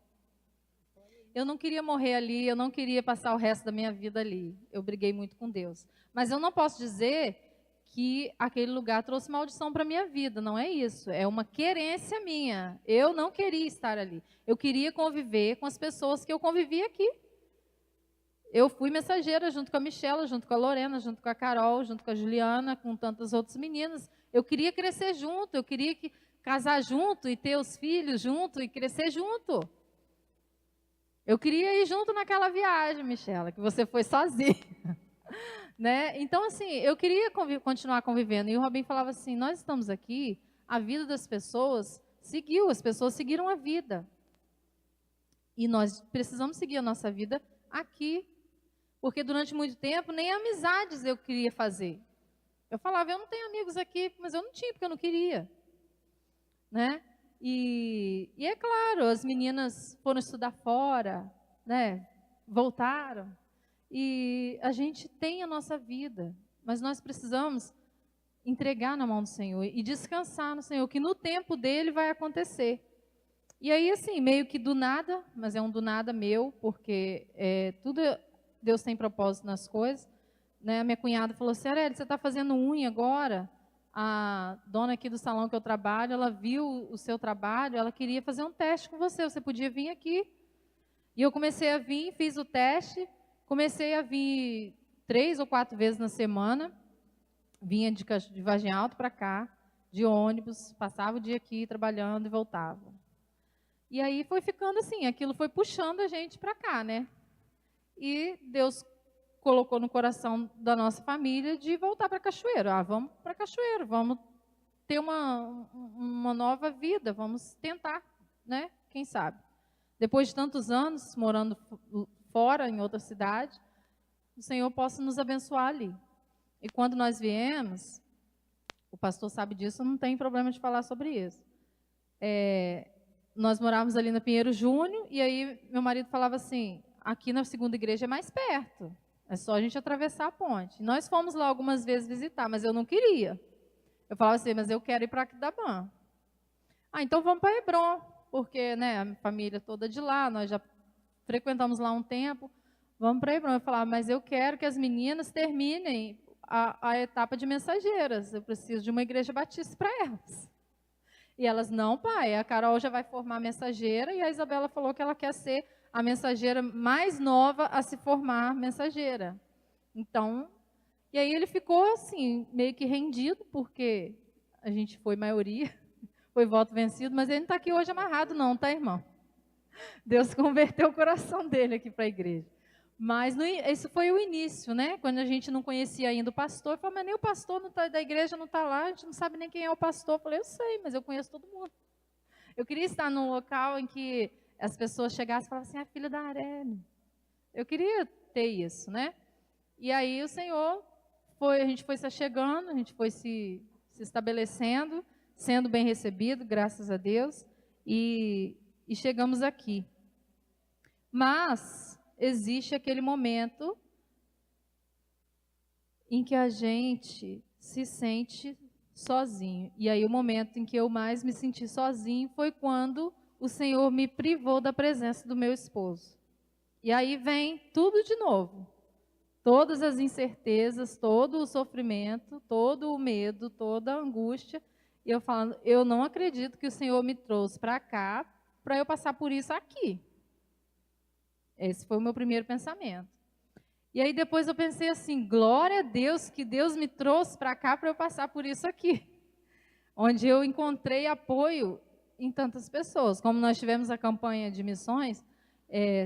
Eu não queria morrer ali, eu não queria passar o resto da minha vida ali. Eu briguei muito com Deus. Mas eu não posso dizer que aquele lugar trouxe maldição para a minha vida. Não é isso. É uma querência minha. Eu não queria estar ali. Eu queria conviver com as pessoas que eu convivi aqui. Eu fui mensageira junto com a Michela, junto com a Lorena, junto com a Carol, junto com a Juliana, com tantas outras meninas. Eu queria crescer junto, eu queria casar junto e ter os filhos junto e crescer junto. Eu queria ir junto naquela viagem, Michela, que você foi sozinha. Né? Então, assim, eu queria continuar convivendo. E o Robin falava assim, nós estamos aqui, a vida das pessoas seguiu, as pessoas seguiram a vida. E nós precisamos seguir a nossa vida aqui. Porque durante muito tempo, nem amizades eu queria fazer. Eu falava, eu não tenho amigos aqui, mas eu não tinha, porque eu não queria. Né? E é claro, as meninas foram estudar fora, né? Voltaram. E a gente tem a nossa vida, mas nós precisamos entregar na mão do Senhor e descansar no Senhor, que no tempo dele vai acontecer. E aí, assim, meio que do nada, mas é um do nada meu, porque tudo Deus tem propósito nas coisas. Né, a minha cunhada falou assim, Arely, você está fazendo unha agora? A dona aqui do salão que eu trabalho, ela viu o seu trabalho, ela queria fazer um teste com você, você podia vir aqui. E eu comecei a vir, fiz o teste, comecei a vir 3 ou 4 vezes na semana, vinha de Vargem Alta para cá, de ônibus, passava o dia aqui trabalhando e voltava. E aí foi ficando assim, aquilo foi puxando a gente para cá, né? E Deus colocou no coração da nossa família de voltar para Cachoeiro. Vamos para Cachoeiro, vamos ter uma nova vida, vamos tentar, né? Quem sabe? Depois de tantos anos morando fora, em outra cidade, o Senhor possa nos abençoar ali. E quando nós viemos, o pastor sabe disso, não tem problema de falar sobre isso. Nós morávamos ali na Pinheiro Júnior, e aí meu marido falava assim, aqui na segunda igreja é mais perto, é só a gente atravessar a ponte. Nós fomos lá algumas vezes visitar, mas eu não queria. Eu falava assim, mas eu quero ir para Aquidabã. Então vamos para Hebron, porque, né, a família toda de lá, nós já frequentamos lá um tempo, vamos para Hebron. Eu falava, mas eu quero que as meninas terminem a etapa de mensageiras, eu preciso de uma igreja batista para elas. E elas, não, pai, a Carol já vai formar mensageira, e a Isabela falou que ela quer ser a mensageira mais nova a se formar mensageira. Então, e aí ele ficou assim, meio que rendido, porque a gente foi maioria, foi voto vencido, mas ele não está aqui hoje amarrado não, tá, irmão? Deus converteu o coração dele aqui para a igreja. Mas isso foi o início, né? Quando a gente não conhecia ainda o pastor, eu falei, mas nem o pastor da igreja não está lá, a gente não sabe nem quem é o pastor. Eu falei, eu sei, mas eu conheço todo mundo. Eu queria estar num local em que as pessoas chegassem e falassem assim, a filha da Arely. Eu queria ter isso, né? E aí o Senhor, a gente foi se achegando, a gente foi se estabelecendo, sendo bem recebido, graças a Deus, e chegamos aqui. Mas existe aquele momento em que a gente se sente sozinho. E aí o momento em que eu mais me senti sozinho foi quando o Senhor me privou da presença do meu esposo. E aí vem tudo de novo. Todas as incertezas, todo o sofrimento, todo o medo, toda a angústia. E eu falando, eu não acredito que o Senhor me trouxe para cá para eu passar por isso aqui. Esse foi o meu primeiro pensamento. E aí depois eu pensei assim, glória a Deus que Deus me trouxe para cá para eu passar por isso aqui. Onde eu encontrei apoio em tantas pessoas. Como nós tivemos a campanha de missões,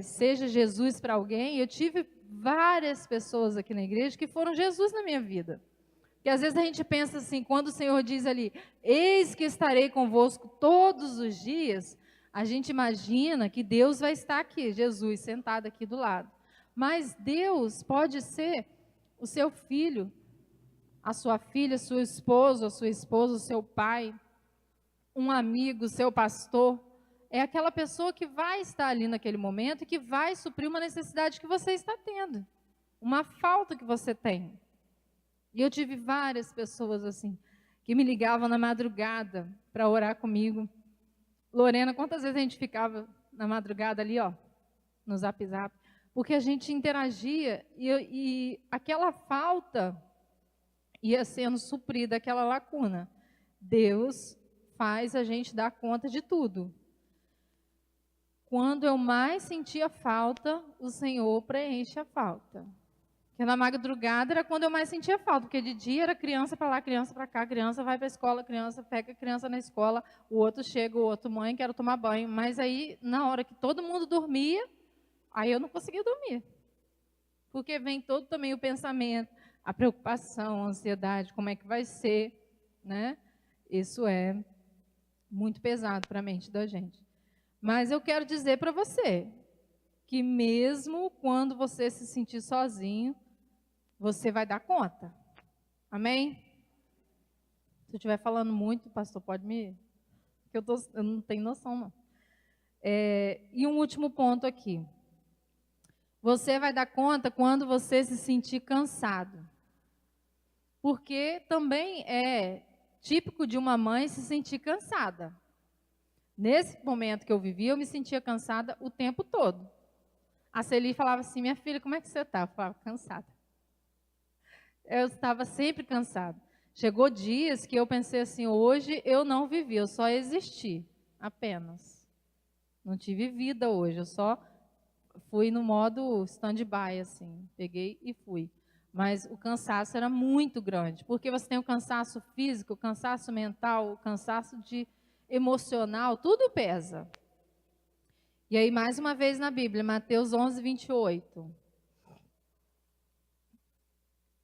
Seja Jesus para alguém, eu tive várias pessoas aqui na igreja que foram Jesus na minha vida. Porque às vezes a gente pensa assim, quando o Senhor diz ali, eis que estarei convosco todos os dias, a gente imagina que Deus vai estar aqui, Jesus sentado aqui do lado. Mas Deus pode ser o seu filho, a sua filha, seu esposo, a sua esposa, o seu pai, um amigo, seu pastor. É aquela pessoa que vai estar ali naquele momento e que vai suprir uma necessidade que você está tendo, uma falta que você tem. E eu tive várias pessoas assim, que me ligavam na madrugada para orar comigo. Lorena, quantas vezes a gente ficava na madrugada ali, ó, no Zap Zap, porque a gente interagia e aquela falta ia sendo suprida, aquela lacuna. Deus faz a gente dar conta de tudo. Quando eu mais sentia falta, o Senhor preenche a falta. Porque na madrugada era quando eu mais sentia falta, porque de dia era criança para lá, criança para cá, criança vai para a escola, criança pega a criança na escola, o outro chega, o outro, mãe, quero tomar banho. Mas aí, na hora que todo mundo dormia, aí eu não conseguia dormir. Porque vem todo também o pensamento, a preocupação, a ansiedade, como é que vai ser, né? Isso é muito pesado para a mente da gente. Mas eu quero dizer para você que mesmo quando você se sentir sozinho, você vai dar conta. Amém? Se eu estiver falando muito, pastor, pode me... Porque eu não tenho noção, não. E um último ponto aqui. Você vai dar conta quando você se sentir cansado. Porque também é típico de uma mãe se sentir cansada. Nesse momento que eu vivi, eu me sentia cansada o tempo todo. A Celi falava assim, minha filha, como é que você está? Eu falava, cansada. Eu estava sempre cansada. Chegou dias que eu pensei assim, hoje eu não vivi, eu só existi, apenas. Não tive vida hoje, eu só fui no modo stand-by, assim, peguei e fui. Mas o cansaço era muito grande, porque você tem o cansaço físico, o cansaço mental, o cansaço emocional, tudo pesa. E aí, mais uma vez na Bíblia, Mateus 11, 28.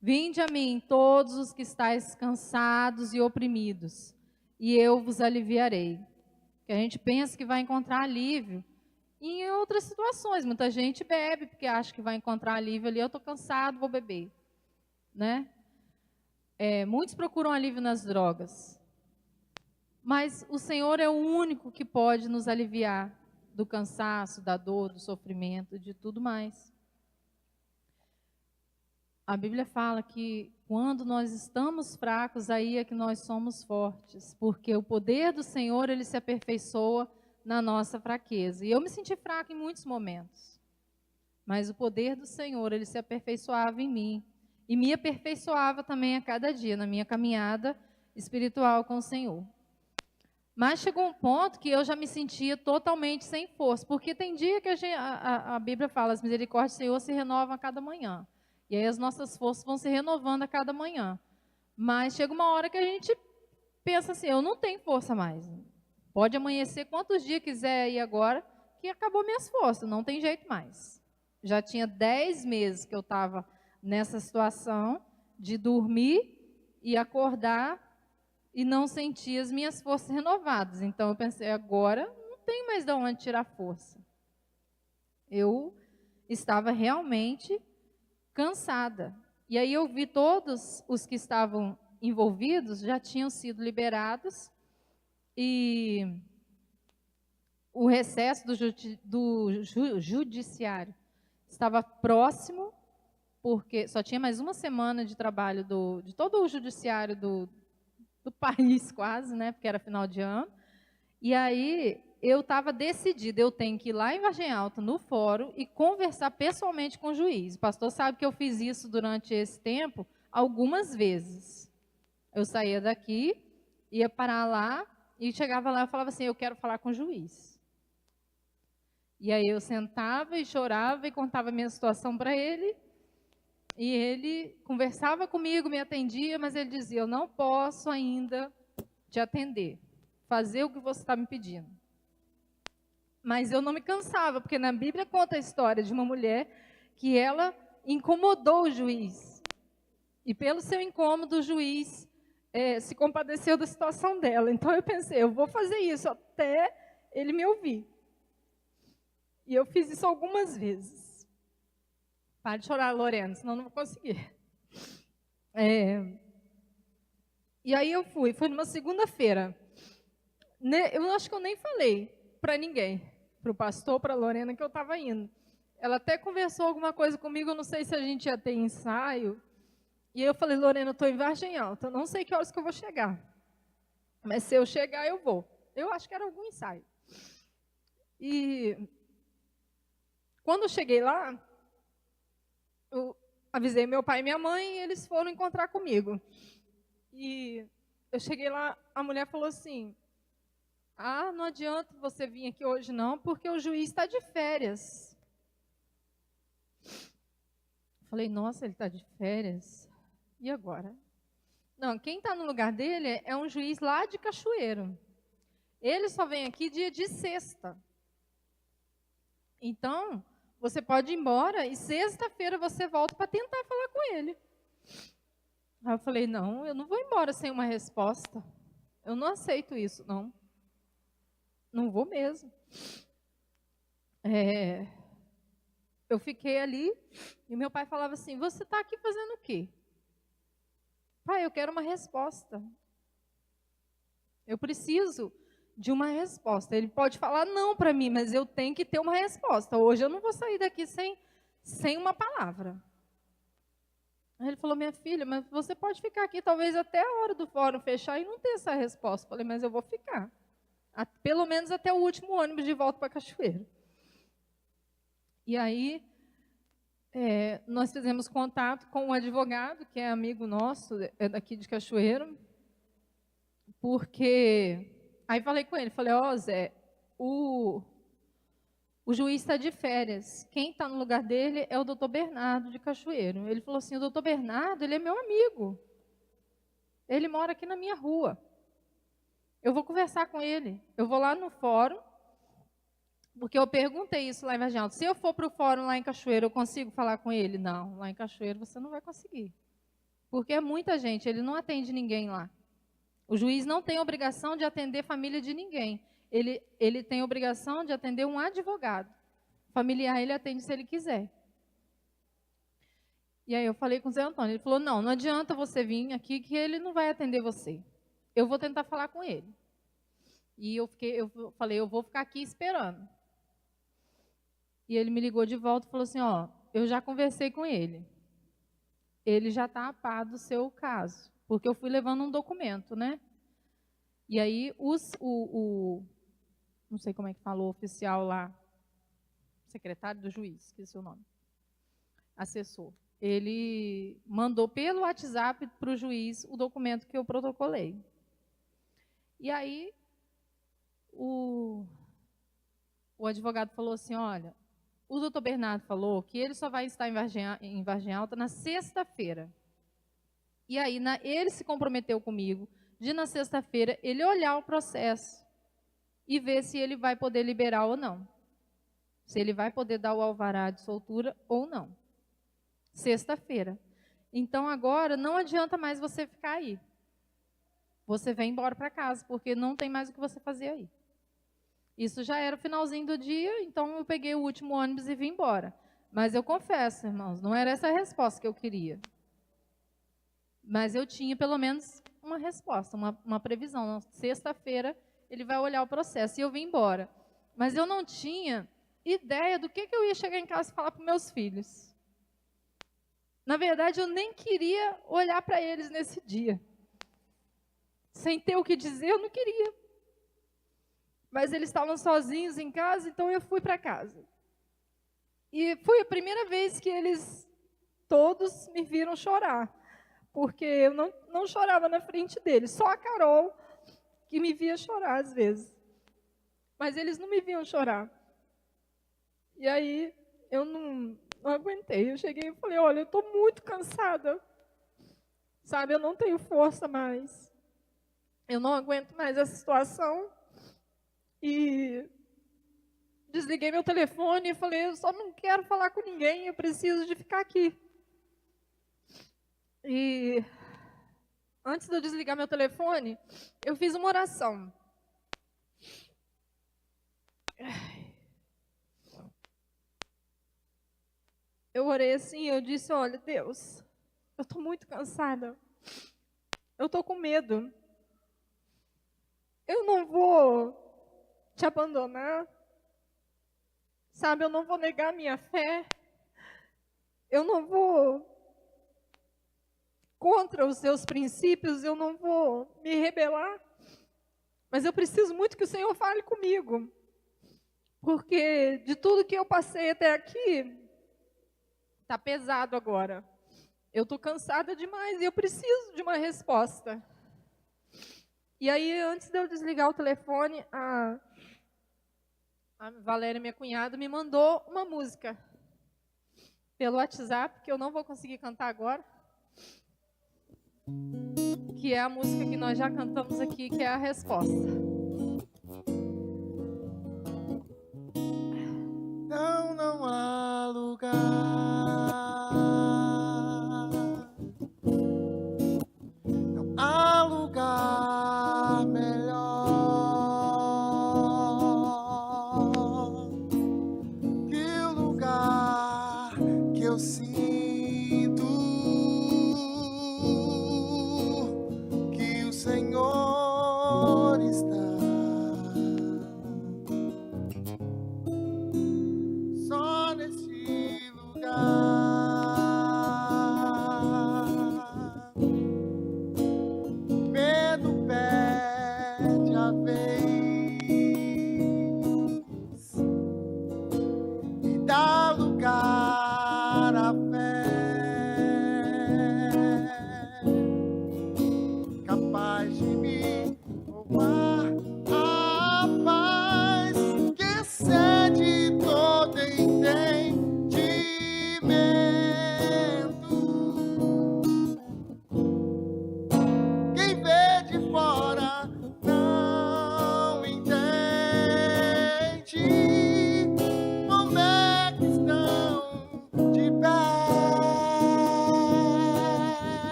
Vinde a mim, todos os que estáis cansados e oprimidos, e eu vos aliviarei. Que a gente pensa que vai encontrar alívio em outras situações. Muita gente bebe porque acha que vai encontrar alívio ali. Eu estou cansado, vou beber. Né? Muitos procuram alívio nas drogas. Mas o Senhor é o único que pode nos aliviar do cansaço, da dor, do sofrimento, de tudo mais. A Bíblia fala que quando nós estamos fracos, aí é que nós somos fortes, porque o poder do Senhor, ele se aperfeiçoa na nossa fraqueza. E eu me senti fraca em muitos momentos, mas o poder do Senhor, ele se aperfeiçoava em mim, e me aperfeiçoava também a cada dia, na minha caminhada espiritual com o Senhor. Mas chegou um ponto que eu já me sentia totalmente sem força, porque tem dia que a Bíblia fala, as misericórdias do Senhor se renovam a cada manhã. E aí as nossas forças vão se renovando a cada manhã. Mas chega uma hora que a gente pensa assim, eu não tenho força mais. Pode amanhecer quantos dias quiser aí agora, que acabou minhas forças, não tem jeito mais. Já tinha 10 meses que eu estava nessa situação de dormir e acordar e não sentir as minhas forças renovadas. Então eu pensei, agora não tem mais de onde tirar força. Eu estava realmente cansada. E aí eu vi todos os que estavam envolvidos já tinham sido liberados e o recesso do judiciário estava próximo, porque só tinha mais uma semana de trabalho de todo o judiciário do país quase, né, porque era final de ano. E aí eu estava decidida, eu tenho que ir lá em Vargem Alta, no fórum, e conversar pessoalmente com o juiz. O pastor sabe que eu fiz isso durante esse tempo algumas vezes. Eu saía daqui, ia parar lá, e chegava lá e falava assim, eu quero falar com o juiz. E aí eu sentava e chorava e contava a minha situação para ele, e ele conversava comigo, me atendia, mas ele dizia, eu não posso ainda te atender, fazer o que você está me pedindo. Mas eu não me cansava, porque na Bíblia conta a história de uma mulher que ela incomodou o juiz. E pelo seu incômodo, o juiz se compadeceu da situação dela. Então eu pensei, eu vou fazer isso até ele me ouvir. E eu fiz isso algumas vezes. Para de chorar, Lorena, senão não vou conseguir. E aí eu fui numa segunda-feira. Eu acho que eu nem falei para ninguém. Para o pastor, para a Lorena, que eu estava indo. Ela até conversou alguma coisa comigo, eu não sei se a gente ia ter ensaio. E eu falei, Lorena, eu estou em Vargem Alta, eu não sei que horas que eu vou chegar. Mas se eu chegar, eu vou. Eu acho que era algum ensaio. E quando eu cheguei lá, eu avisei meu pai e minha mãe, e eles foram encontrar comigo. E eu cheguei lá, a mulher falou assim, não adianta você vir aqui hoje não, porque o juiz está de férias. Falei, nossa, ele está de férias? E agora? Não, quem está no lugar dele é um juiz lá de Cachoeiro. Ele só vem aqui dia de sexta. Então, você pode ir embora e sexta-feira você volta para tentar falar com ele. Aí eu falei, não, eu não vou embora sem uma resposta. Eu não aceito isso, não. Não vou mesmo. Eu fiquei ali e meu pai falava assim, você está aqui fazendo o quê? Pai, eu quero uma resposta. Eu preciso de uma resposta. Ele pode falar não para mim, mas eu tenho que ter uma resposta. Hoje eu não vou sair daqui sem uma palavra. Aí ele falou, minha filha, mas você pode ficar aqui talvez até a hora do fórum fechar e não ter essa resposta. Eu falei, mas eu vou ficar. Pelo menos até o último ônibus de volta para Cachoeiro. E aí, nós fizemos contato com um advogado, que é amigo nosso, é daqui de Cachoeiro, porque... Aí falei com ele, falei, Zé, o juiz está de férias, quem está no lugar dele é o doutor Bernardo de Cachoeiro. Ele falou assim, o doutor Bernardo, ele é meu amigo, ele mora aqui na minha rua. Eu vou conversar com ele, eu vou lá no fórum Porque eu perguntei isso lá em Vargem Alta. Se eu for para o fórum lá em Cachoeiro, eu consigo falar com ele? Não, lá em Cachoeiro você não vai conseguir. Porque é muita gente, ele não atende ninguém lá. O juiz não tem obrigação de atender família de ninguém. Ele tem obrigação de atender um advogado. Familiar ele atende se ele quiser. E aí eu falei com o Zé Antônio, ele falou, não adianta você vir aqui que ele não vai atender você. Eu vou tentar falar com ele. E eu falei, eu vou ficar aqui esperando. E ele me ligou de volta e falou assim, ó, eu já conversei com ele. Ele já está a par do seu caso. Porque eu fui levando um documento, né? E aí não sei como é que falou, o oficial lá, secretário do juiz, esqueci o nome, assessor. Ele mandou pelo WhatsApp para o juiz o documento que eu protocolei. E aí, o advogado falou assim, olha, o doutor Bernardo falou que ele só vai estar em Vargem Alta na sexta-feira. E aí, ele se comprometeu comigo de, na sexta-feira, ele olhar o processo e ver se ele vai poder liberar ou não. Se ele vai poder dar o alvará de soltura ou não. Sexta-feira. Então, agora, não adianta mais você ficar aí. Você vem embora para casa, porque não tem mais o que você fazer aí. Isso já era o finalzinho do dia, então eu peguei o último ônibus e vim embora. Mas eu confesso, irmãos, não era essa a resposta que eu queria. Mas eu tinha, pelo menos, uma resposta, uma previsão. Sexta-feira, ele vai olhar o processo. E eu vim embora. Mas eu não tinha ideia do que eu ia chegar em casa e falar para meus filhos. Na verdade, eu nem queria olhar para eles nesse dia. Sem ter o que dizer, eu não queria. Mas eles estavam sozinhos em casa, então eu fui para casa. E foi a primeira vez que eles todos me viram chorar. Porque eu não chorava na frente deles. Só a Carol que me via chorar às vezes. Mas eles não me viam chorar. E aí eu não aguentei. Eu cheguei e falei, olha, eu estou muito cansada. Sabe, eu não tenho força mais. Eu não aguento mais essa situação. E desliguei meu telefone e falei, eu só não quero falar com ninguém, eu preciso de ficar aqui. E antes de eu desligar meu telefone, eu fiz uma oração. Eu orei assim, eu disse, olha, Deus, eu estou muito cansada. Eu estou com medo. Eu não vou te abandonar. Sabe, eu não vou negar a minha fé. Eu não vou contra os seus princípios, eu não vou me rebelar. Mas eu preciso muito que o Senhor fale comigo. Porque de tudo que eu passei até aqui, está pesado agora. Eu estou cansada demais e eu preciso de uma resposta. E aí, antes de eu desligar o telefone, a Valéria, minha cunhada, me mandou uma música pelo WhatsApp, que eu não vou conseguir cantar agora, que é a música que nós já cantamos aqui, que é a resposta. Não há lugar, não há lugar melhor que o lugar que eu sinto que o Senhor está. Só nesse lugar, medo perde a vez e dá lugar à fé, capaz de me roubar a paz que excede todo entendimento. Quem vê de fora não entende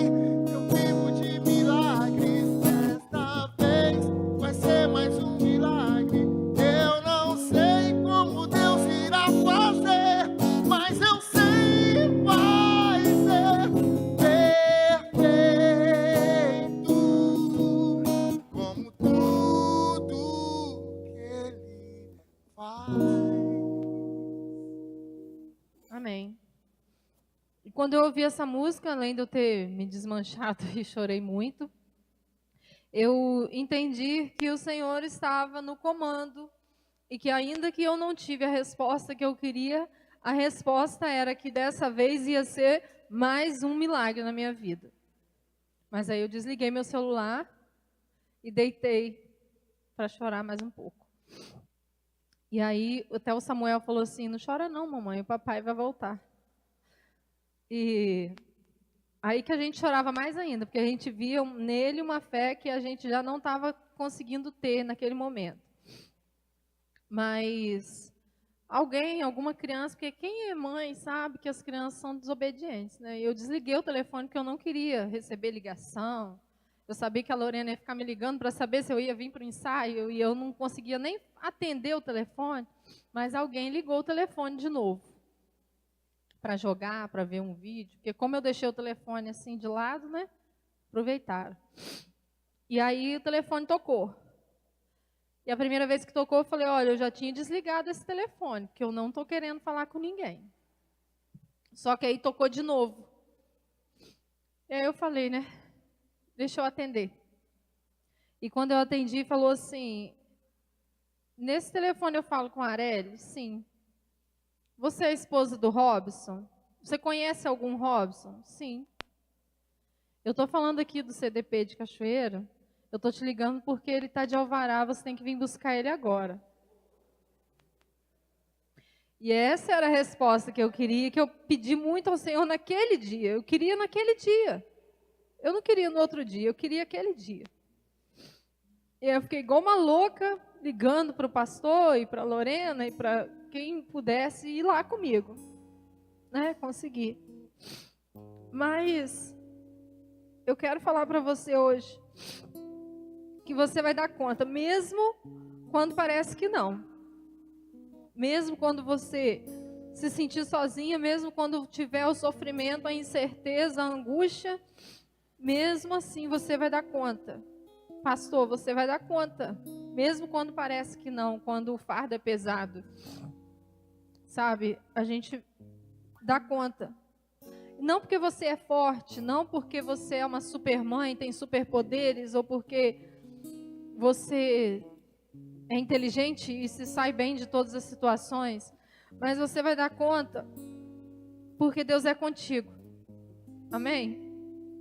Eu vivo de milagres. Desta vez vai ser mais um milagre. Eu não sei como Deus irá fazer, mas eu sei que vai ser perfeito, como tudo que Ele faz. Amém. E quando eu ouvi essa música, além de eu ter me desmanchado e chorei muito, eu entendi que o Senhor estava no comando e que ainda que eu não tive a resposta que eu queria, a resposta era que dessa vez ia ser mais um milagre na minha vida. Mas aí eu desliguei meu celular e deitei para chorar mais um pouco. E aí até o Samuel falou assim, não chora não, mamãe, o papai vai voltar. E aí que a gente chorava mais ainda, porque a gente via nele uma fé que a gente já não estava conseguindo ter naquele momento. Mas alguém, alguma criança, porque quem é mãe sabe que as crianças são desobedientes, né? Eu desliguei o telefone porque eu não queria receber ligação. Eu sabia que a Lorena ia ficar me ligando para saber se eu ia vir para o ensaio e eu não conseguia nem atender o telefone, mas alguém ligou o telefone de novo para jogar, para ver um vídeo, porque como eu deixei o telefone assim de lado, né? Aproveitaram. E aí o telefone tocou. E a primeira vez que tocou, eu falei, olha, eu já tinha desligado esse telefone, porque eu não estou querendo falar com ninguém. Só que aí tocou de novo. E aí eu falei, né? Deixa eu atender. E quando eu atendi, falou assim, nesse telefone eu falo com a Arely? Sim. Você é a esposa do Robson? Você conhece algum Robson? Sim. Eu estou falando aqui do CDP de Cachoeira. Eu estou te ligando porque ele está de alvará, você tem que vir buscar ele agora. E essa era a resposta que eu queria, que eu pedi muito ao Senhor naquele dia. Eu queria naquele dia. Eu não queria no outro dia, eu queria aquele dia. E eu fiquei igual uma louca, ligando para o pastor e para a Lorena e para quem pudesse ir lá comigo. Né? Consegui. Mas eu quero falar para você hoje que você vai dar conta, mesmo quando parece que não. Mesmo quando você se sentir sozinha, mesmo quando tiver o sofrimento, a incerteza, a angústia, mesmo assim você vai dar conta. Pastor, você vai dar conta. Mesmo quando parece que não, quando o fardo é pesado. Sabe, a gente dá conta. Não porque você é forte, não porque você é uma supermãe, tem superpoderes, ou porque você é inteligente e se sai bem de todas as situações. Mas você vai dar conta porque Deus é contigo. Amém?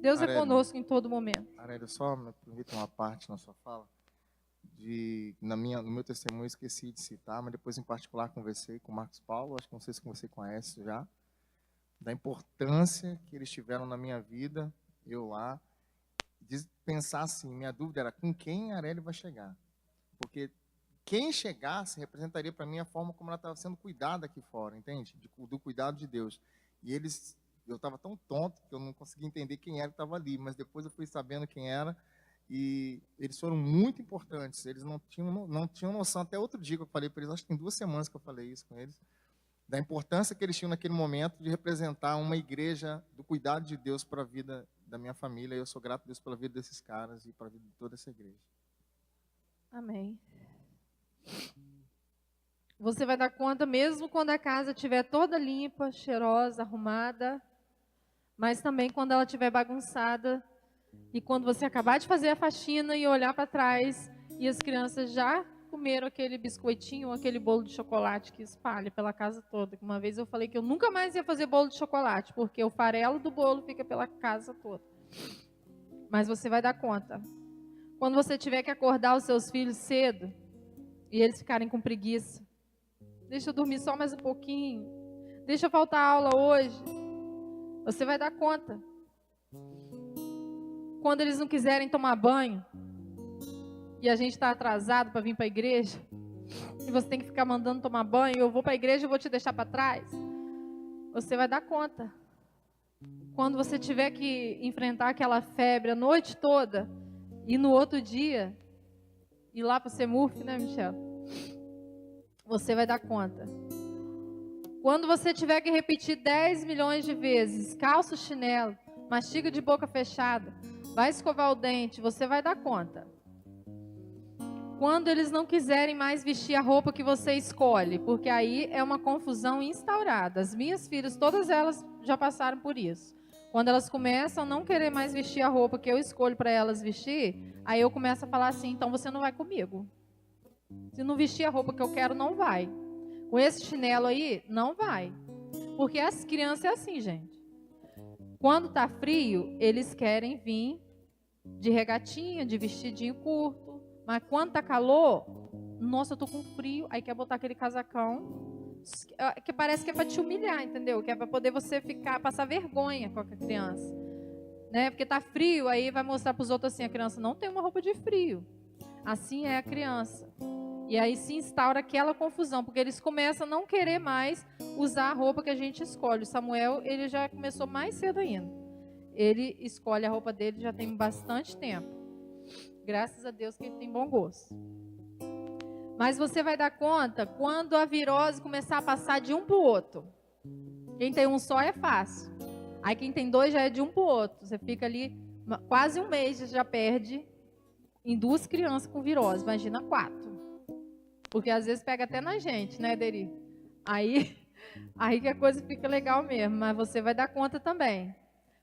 Deus Arely, é conosco em todo momento. Arely, só me permita uma parte na sua fala. No meu testemunho eu esqueci de citar, mas depois em particular conversei com o Marcos Paulo, acho que não sei se você conhece já, da importância que eles tiveram na minha vida, eu lá, de pensar assim, minha dúvida era com quem a Arely vai chegar. Porque quem chegasse representaria para mim a forma como ela estava sendo cuidada aqui fora, entende? Do cuidado de Deus. E eu estava tão tonto que eu não conseguia entender quem era que estava ali, mas depois eu fui sabendo quem era e eles foram muito importantes. Eles não tinham noção, até outro dia que eu falei para eles, acho que tem 2 semanas que eu falei isso com eles, da importância que eles tinham naquele momento de representar uma igreja do cuidado de Deus para a vida da minha família. E eu sou grato a Deus pela vida desses caras e para a vida de toda essa igreja. Amém. Você vai dar conta mesmo quando a casa estiver toda limpa, cheirosa, arrumada, mas também quando ela estiver bagunçada e quando você acabar de fazer a faxina e olhar para trás e as crianças já comeram aquele biscoitinho ou aquele bolo de chocolate que espalha pela casa toda. Uma vez eu falei que eu nunca mais ia fazer bolo de chocolate, porque o farelo do bolo fica pela casa toda. Mas você vai dar conta. Quando você tiver que acordar os seus filhos cedo e eles ficarem com preguiça, deixa eu dormir só mais um pouquinho, deixa eu faltar aula hoje, você vai dar conta. Quando eles não quiserem tomar banho e a gente está atrasado para vir para a igreja e você tem que ficar mandando tomar banho, eu vou para a igreja e vou te deixar para trás, você vai dar conta. quando você tiver que enfrentar aquela febre a noite toda e no outro dia ir lá para o Semurf, né, Michel? Você vai dar conta. Quando você tiver que repetir 10 milhões de vezes, calça o chinelo, mastiga de boca fechada, vai escovar o dente, você vai dar conta. Quando eles não quiserem mais vestir a roupa que você escolhe, porque aí é uma confusão instaurada. As minhas filhas, todas elas já passaram por isso. Quando elas começam a não querer mais vestir a roupa que eu escolho para elas vestir, aí eu começo a falar assim, então você não vai comigo. Se não vestir a roupa que eu quero, não vai. Com esse chinelo aí, não vai. Porque as crianças é assim, gente. Quando tá frio, eles querem vir de regatinha, de vestidinho curto. Mas quando tá calor, nossa, eu tô com frio, aí quer botar aquele casacão, que parece que é para te humilhar, entendeu? Que é para poder você passar vergonha com a criança. Né? Porque tá frio, aí vai mostrar para os outros assim, a criança não tem uma roupa de frio. Assim é a criança. E aí se instaura aquela confusão, porque eles começam a não querer mais usar a roupa que a gente escolhe. O Samuel, ele já começou mais cedo ainda. Ele escolhe a roupa dele já tem bastante tempo. Graças a Deus que ele tem bom gosto. Mas você vai dar conta quando a virose começar a passar de um para o outro. Quem tem um só é fácil. Aí quem tem dois já é de um para o outro. Você fica ali quase um mês, já perde em 2 crianças com virose. Imagina 4. Porque às vezes pega até na gente, né, Deri? Aí que a coisa fica legal mesmo. Mas você vai dar conta também.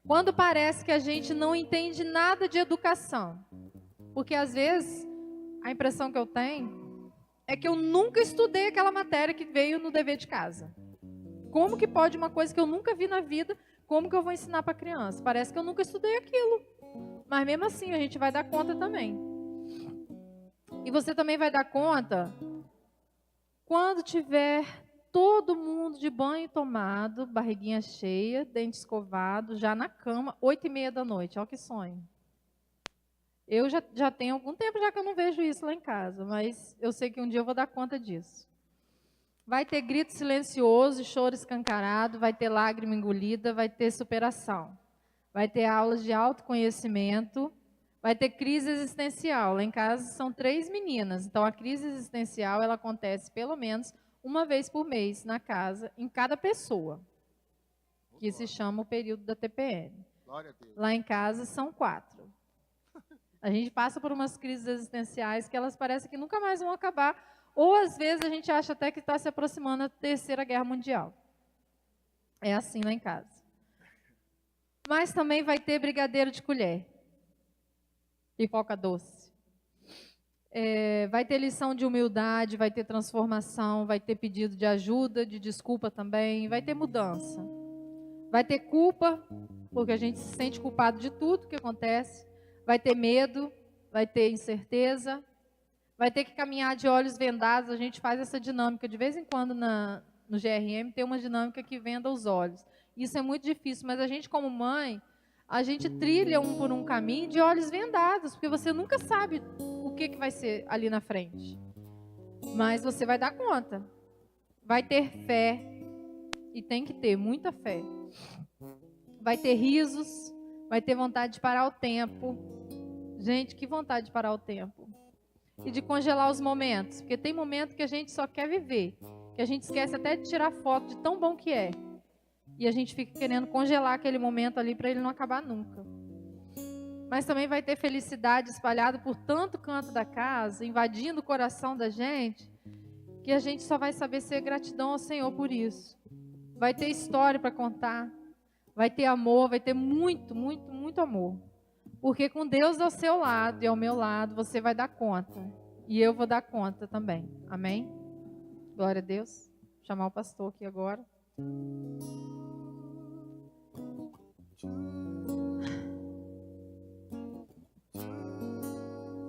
Quando parece que a gente não entende nada de educação. Porque às vezes a impressão que eu tenho é que eu nunca estudei aquela matéria que veio no dever de casa. Como que pode uma coisa que eu nunca vi na vida, como que eu vou ensinar para a criança? Parece que eu nunca estudei aquilo. Mas mesmo assim a gente vai dar conta também. E você também vai dar conta quando tiver todo mundo de banho tomado, barriguinha cheia, dente escovado, já na cama, 8h30 da noite. Olha que sonho. Eu já tenho algum tempo já que eu não vejo isso lá em casa, mas eu sei que um dia eu vou dar conta disso. Vai ter grito silencioso, choro escancarado, vai ter lágrima engolida, vai ter superação. Vai ter aulas de autoconhecimento, vai ter crise existencial. Lá em casa são 3 meninas, então a crise existencial ela acontece pelo menos uma vez por mês na casa, em cada pessoa, que se chama o período da TPM. Lá em casa são 4. A gente passa por umas crises existenciais que elas parecem que nunca mais vão acabar, ou às vezes a gente acha até que está se aproximando da 3ª Guerra Mundial. É assim lá em casa. Mas também vai ter brigadeiro de colher, pipoca doce. Vai ter lição de humildade, vai ter transformação, vai ter pedido de ajuda, de desculpa também, vai ter mudança. Vai ter culpa, porque a gente se sente culpado de tudo que acontece. Vai ter medo, vai ter incerteza, vai ter que caminhar de olhos vendados. A gente faz essa dinâmica. De vez em quando no GRM tem uma dinâmica que venda os olhos. Isso é muito difícil, mas a gente como mãe, a gente trilha por um caminho de olhos vendados, porque você nunca sabe o que vai ser ali na frente. Mas você vai dar conta. Vai ter fé, e tem que ter muita fé. Vai ter risos, vai ter vontade de parar o tempo. Gente, que vontade de parar o tempo. E de congelar os momentos. Porque tem momento que a gente só quer viver. Que a gente esquece até de tirar foto de tão bom que é. E a gente fica querendo congelar aquele momento ali para ele não acabar nunca. Mas também vai ter felicidade espalhada por tanto canto da casa, invadindo o coração da gente, que a gente só vai saber ser gratidão ao Senhor por isso. Vai ter história para contar. Vai ter amor, vai ter muito, muito, muito amor. Porque com Deus ao seu lado e ao meu lado, você vai dar conta. E eu vou dar conta também. Amém? Glória a Deus. Vou chamar o pastor aqui agora.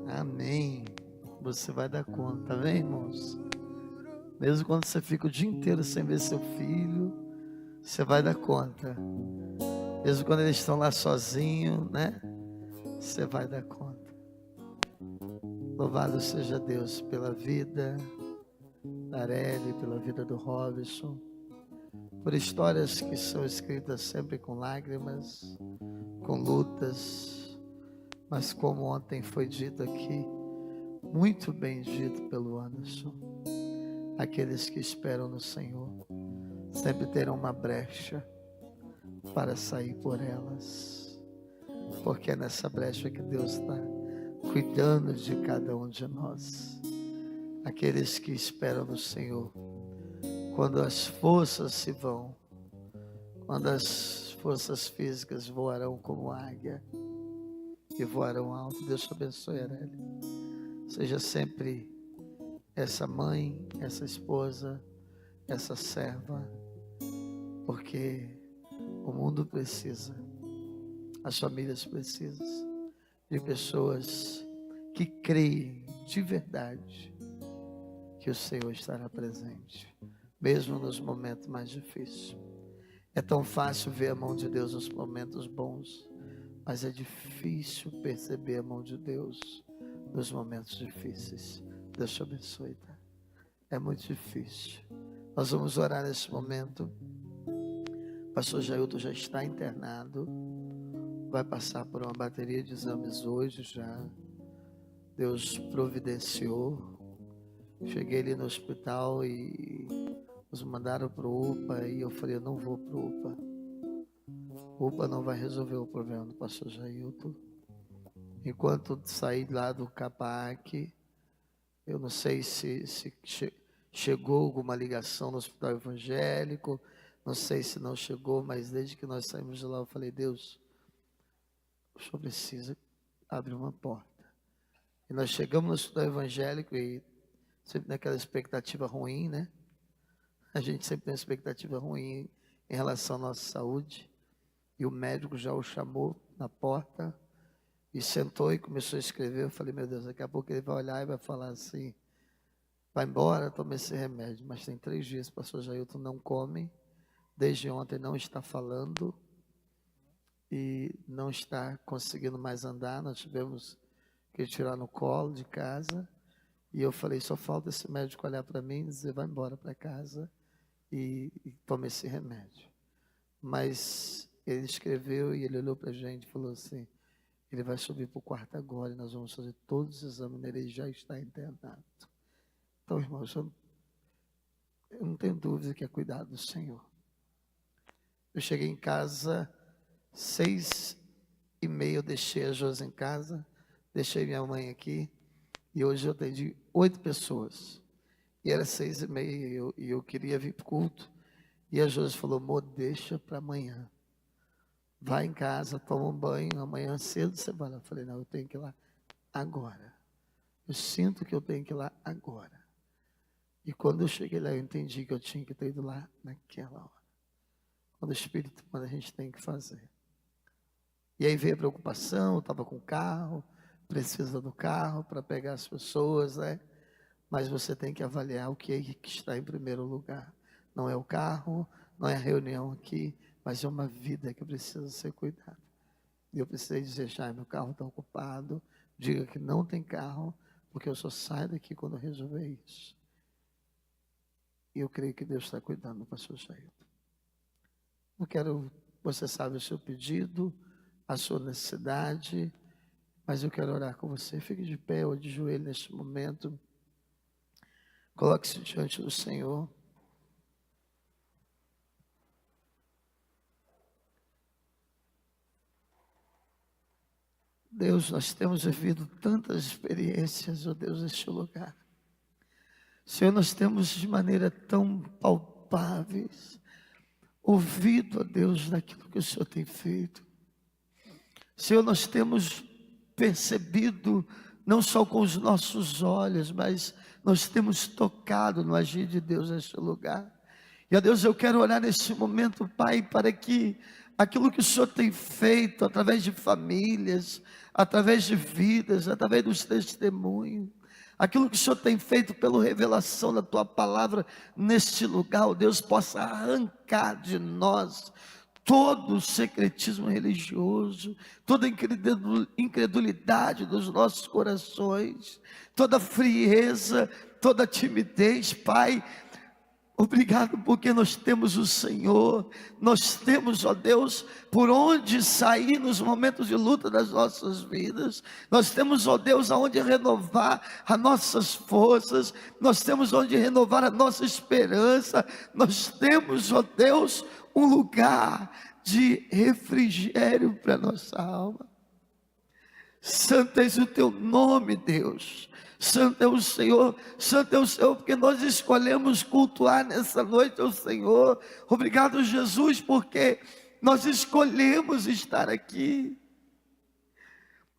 Amém. Você vai dar conta, tá vendo, irmãos? Mesmo quando você fica o dia inteiro sem ver seu filho, você vai dar conta. Mesmo quando eles estão lá sozinhos, né? Você vai dar conta. Louvado seja Deus pela vida da Arely, pela vida do Robson, por histórias que são escritas sempre com lágrimas, com lutas, mas como ontem foi dito aqui, muito bem dito pelo Anderson, aqueles que esperam no Senhor sempre terão uma brecha para sair por elas, porque é nessa brecha que Deus está cuidando de cada um de nós. Aqueles que esperam no Senhor, quando as forças se vão, quando as forças físicas voarão como águia e voarão alto. Deus te abençoe, Aurélia. Seja sempre essa mãe, essa esposa, essa serva, porque o mundo precisa, as famílias precisam de pessoas que creem de verdade que o Senhor estará presente, mesmo nos momentos mais difíceis. É tão fácil ver a mão de Deus nos momentos bons, mas é difícil perceber a mão de Deus nos momentos difíceis. Deus te abençoe, tá? É muito difícil. Nós vamos orar nesse momento. O pastor Jailton já está internado, vai passar por uma bateria de exames hoje já. Deus providenciou. Cheguei ali no hospital e nos mandaram para o UPA e eu falei, eu não vou para o UPA. O UPA não vai resolver o problema do pastor Jailton. Enquanto saí lá do CAPAC, eu não sei se chegou alguma ligação no hospital evangélico, não sei se não chegou, mas desde que nós saímos de lá eu falei, Deus, o Senhor precisa abrir uma porta. E nós chegamos no hospital evangélico e sempre naquela expectativa ruim, né? A gente sempre tem uma expectativa ruim em relação à nossa saúde. E o médico já o chamou na porta e sentou e começou a escrever. Eu falei, meu Deus, daqui a pouco ele vai olhar e vai falar assim, vai embora, toma esse remédio. Mas tem 3 dias que o pastor Jailton não come, desde ontem não está falando e não está conseguindo mais andar. Nós tivemos que tirar no colo de casa. E eu falei, só falta esse médico olhar para mim e dizer, vai embora para casa e toma esse remédio. Mas ele escreveu e ele olhou para a gente e falou assim, ele vai subir para o quarto agora e nós vamos fazer todos os exames nele, ele já está internado. Então, irmãos, eu não tenho dúvida que é cuidar do Senhor. Eu cheguei em casa, 6h30, eu deixei a Josi em casa, deixei minha mãe aqui, e hoje eu atendi 8 pessoas. E era 6h30 e eu queria vir para o culto. E a Josi falou, amor, deixa para amanhã. Vai em casa, toma um banho, amanhã cedo você vai lá. Eu falei, não, eu tenho que ir lá agora. Eu sinto que eu tenho que ir lá agora. E quando eu cheguei lá, eu entendi que eu tinha que ter ido lá naquela hora. Quando o Espírito manda, a gente tem que fazer. E aí veio a preocupação, eu estava com o carro, precisa do carro para pegar as pessoas, né? Mas você tem que avaliar o que é que está em primeiro lugar. Não é o carro, não é a reunião aqui, mas é uma vida que precisa ser cuidada. E eu precisei dizer, já, meu carro está ocupado, diga que não tem carro, porque eu só saio daqui quando eu resolver isso. E eu creio que Deus está cuidando do pastor Jailton. Não quero, você sabe o seu pedido, a sua necessidade, mas eu quero orar com você. Fique de pé ou de joelho neste momento. Coloque-se diante do Senhor. Deus, nós temos vivido tantas experiências, ó Deus, neste lugar. Senhor, nós temos de maneira tão palpáveis ouvido, ó Deus, daquilo que o Senhor tem feito. Senhor, nós temos percebido, não só com os nossos olhos, mas nós temos tocado no agir de Deus neste lugar. E, ó Deus, eu quero orar nesse momento, Pai, para que aquilo que o Senhor tem feito através de famílias, através de vidas, através dos testemunhos, aquilo que o Senhor tem feito pela revelação da Tua palavra neste lugar, ó Deus, possa arrancar de nós todo o secretismo religioso, toda incredulidade dos nossos corações, toda frieza, toda timidez, Pai. Obrigado porque nós temos o Senhor, nós temos, ó Deus, por onde sair nos momentos de luta das nossas vidas. Nós temos, ó Deus, aonde renovar as nossas forças, nós temos onde renovar a nossa esperança, nós temos, ó Deus, um lugar de refrigério para a nossa alma. Santo és o teu nome, Deus. Santo é o Senhor, santo é o Senhor, porque nós escolhemos cultuar nessa noite ao Senhor. Obrigado, Jesus, porque nós escolhemos estar aqui.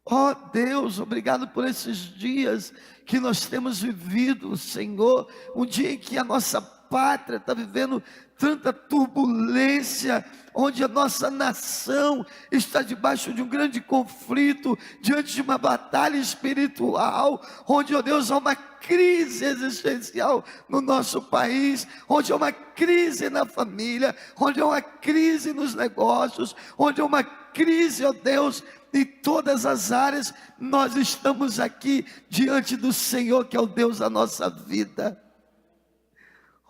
Ó Deus, obrigado por esses dias que nós temos vivido, Senhor. Um dia em que a nossa pátria está vivendo tanta turbulência, onde a nossa nação está debaixo de um grande conflito, diante de uma batalha espiritual, onde, ó Deus, há uma crise existencial no nosso país, onde há uma crise na família, onde há uma crise nos negócios, onde há uma crise, ó Deus, em todas as áreas. Nós estamos aqui diante do Senhor, que é o Deus da nossa vida.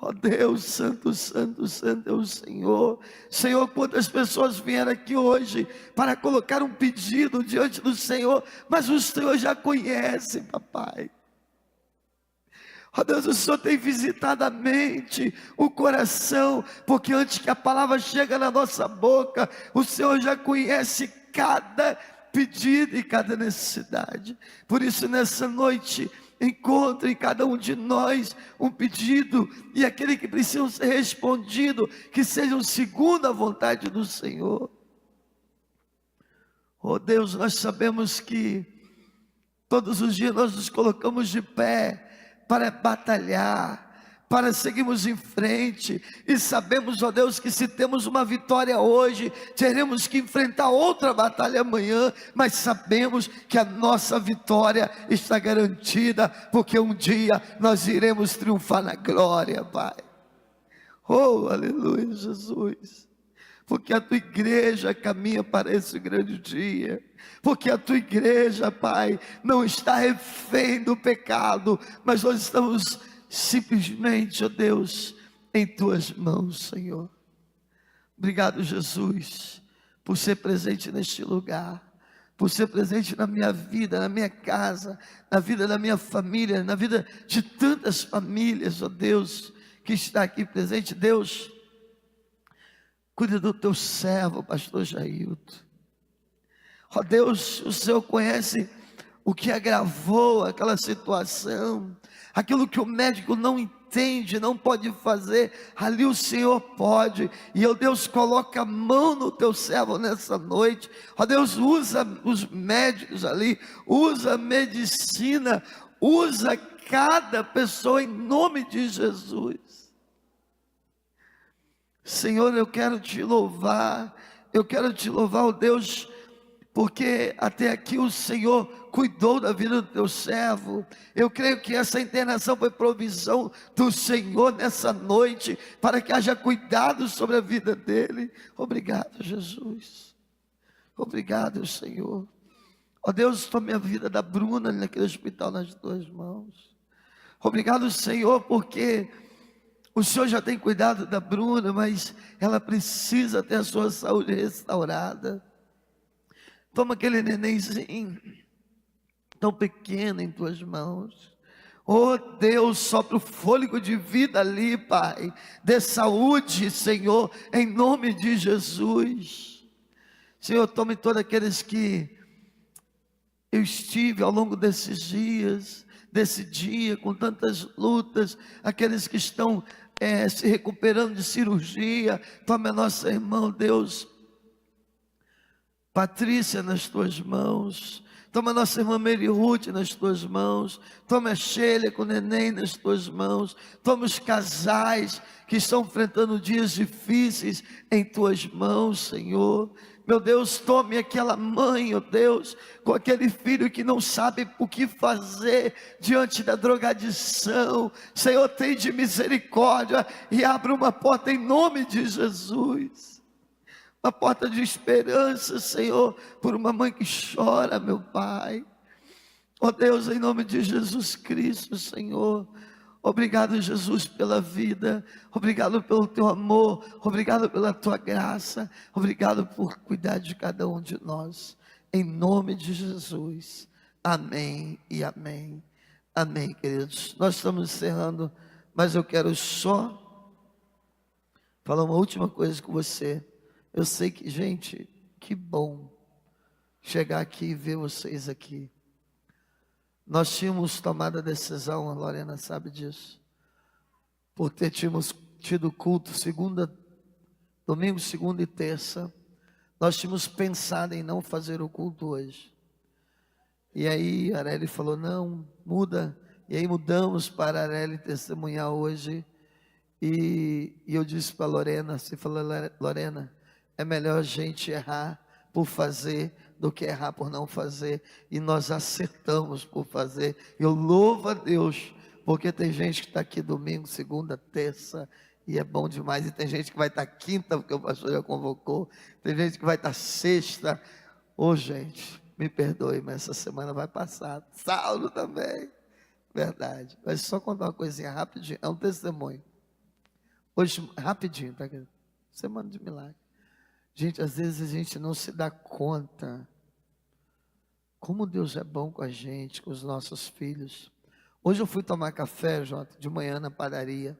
Ó Deus, santo, santo, santo é o Senhor. Senhor, quantas pessoas vieram aqui hoje para colocar um pedido diante do Senhor, mas o Senhor já conhece, papai. Ó Deus, o Senhor tem visitado a mente, o coração, porque antes que a palavra chegue na nossa boca, o Senhor já conhece cada pedido e cada necessidade. Por isso, nessa noite, encontre em cada um de nós um pedido, e aquele que precisa ser respondido, que sejam segundo a vontade do Senhor. Oh Deus, nós sabemos que todos os dias nós nos colocamos de pé para batalhar, para seguirmos em frente, e sabemos, ó Deus, que se temos uma vitória hoje, teremos que enfrentar outra batalha amanhã, mas sabemos que a nossa vitória está garantida, porque um dia nós iremos triunfar na glória, Pai. Oh, aleluia, Jesus, porque a tua igreja caminha para esse grande dia, porque a tua igreja, Pai, não está refém do pecado, mas nós estamos simplesmente, ó Deus, em tuas mãos, Senhor. Obrigado, Jesus, por ser presente neste lugar, por ser presente na minha vida, na minha casa, na vida da minha família, na vida de tantas famílias, ó Deus, que está aqui presente. Deus, cuida do teu servo, pastor Jailton. Ó Deus, o Senhor conhece o que agravou aquela situação, aquilo que o médico não entende, não pode fazer, ali o Senhor pode. E ó Deus, coloca a mão no teu servo nessa noite. Ó Deus, usa os médicos ali, usa a medicina, usa cada pessoa em nome de Jesus. Senhor, eu quero te louvar, ó Deus, porque até aqui o Senhor cuidou da vida do teu servo. Eu creio que essa internação foi provisão do Senhor nessa noite, para que haja cuidado sobre a vida dele. Obrigado, Jesus. Obrigado, Senhor. Ó Deus, tome a vida da Bruna naquele hospital nas tuas mãos. Obrigado, Senhor, porque o Senhor já tem cuidado da Bruna, mas ela precisa ter a sua saúde restaurada. Toma aquele nenenzinho tão pequeno em tuas mãos. Oh Deus, sopra o fôlego de vida ali, Pai. Dê saúde, Senhor, em nome de Jesus. Senhor, tome todos aqueles que eu estive ao longo desses dias, desse dia, com tantas lutas, aqueles que estão se recuperando de cirurgia. Tome a nossa irmã, Deus, Patrícia, nas tuas mãos. Toma a nossa irmã Mary Ruth nas tuas mãos. Toma a Sheila com o neném nas tuas mãos. Toma os casais que estão enfrentando dias difíceis em tuas mãos, Senhor. Meu Deus, tome aquela mãe, ó Deus, com aquele filho que não sabe o que fazer diante da drogadição. Senhor, tem de misericórdia e abra uma porta em nome de Jesus. Uma porta de esperança, Senhor, por uma mãe que chora, meu Pai. Ó Deus, em nome de Jesus Cristo, Senhor. Obrigado, Jesus, pela vida. Obrigado pelo teu amor. Obrigado pela tua graça. Obrigado por cuidar de cada um de nós. Em nome de Jesus. Amém e amém. Amém, queridos. Nós estamos encerrando, mas eu quero só falar uma última coisa com você. Eu sei que, gente, que bom chegar aqui e ver vocês aqui. Nós tínhamos tomado a decisão, a Lorena sabe disso, porque tínhamos tido culto domingo, segunda e terça. Nós tínhamos pensado em não fazer o culto hoje. E aí a Areli falou, não, muda. E aí mudamos para a Areli testemunhar hoje. E eu disse para a Lorena, você falou, Lorena, é melhor a gente errar por fazer do que errar por não fazer. E nós acertamos por fazer. Eu louvo a Deus, porque tem gente que está aqui domingo, segunda, terça, e é bom demais. E tem gente que vai estar quinta, porque o pastor já convocou. Tem gente que vai estar sexta. Ô, gente, me perdoe, mas essa semana vai passar. Sábado também. Verdade. Mas só contar uma coisinha rapidinho. É um testemunho. Hoje, rapidinho, tá? Semana de milagre. Gente, às vezes a gente não se dá conta como Deus é bom com a gente, com os nossos filhos. Hoje eu fui tomar café, Jota, de manhã na padaria.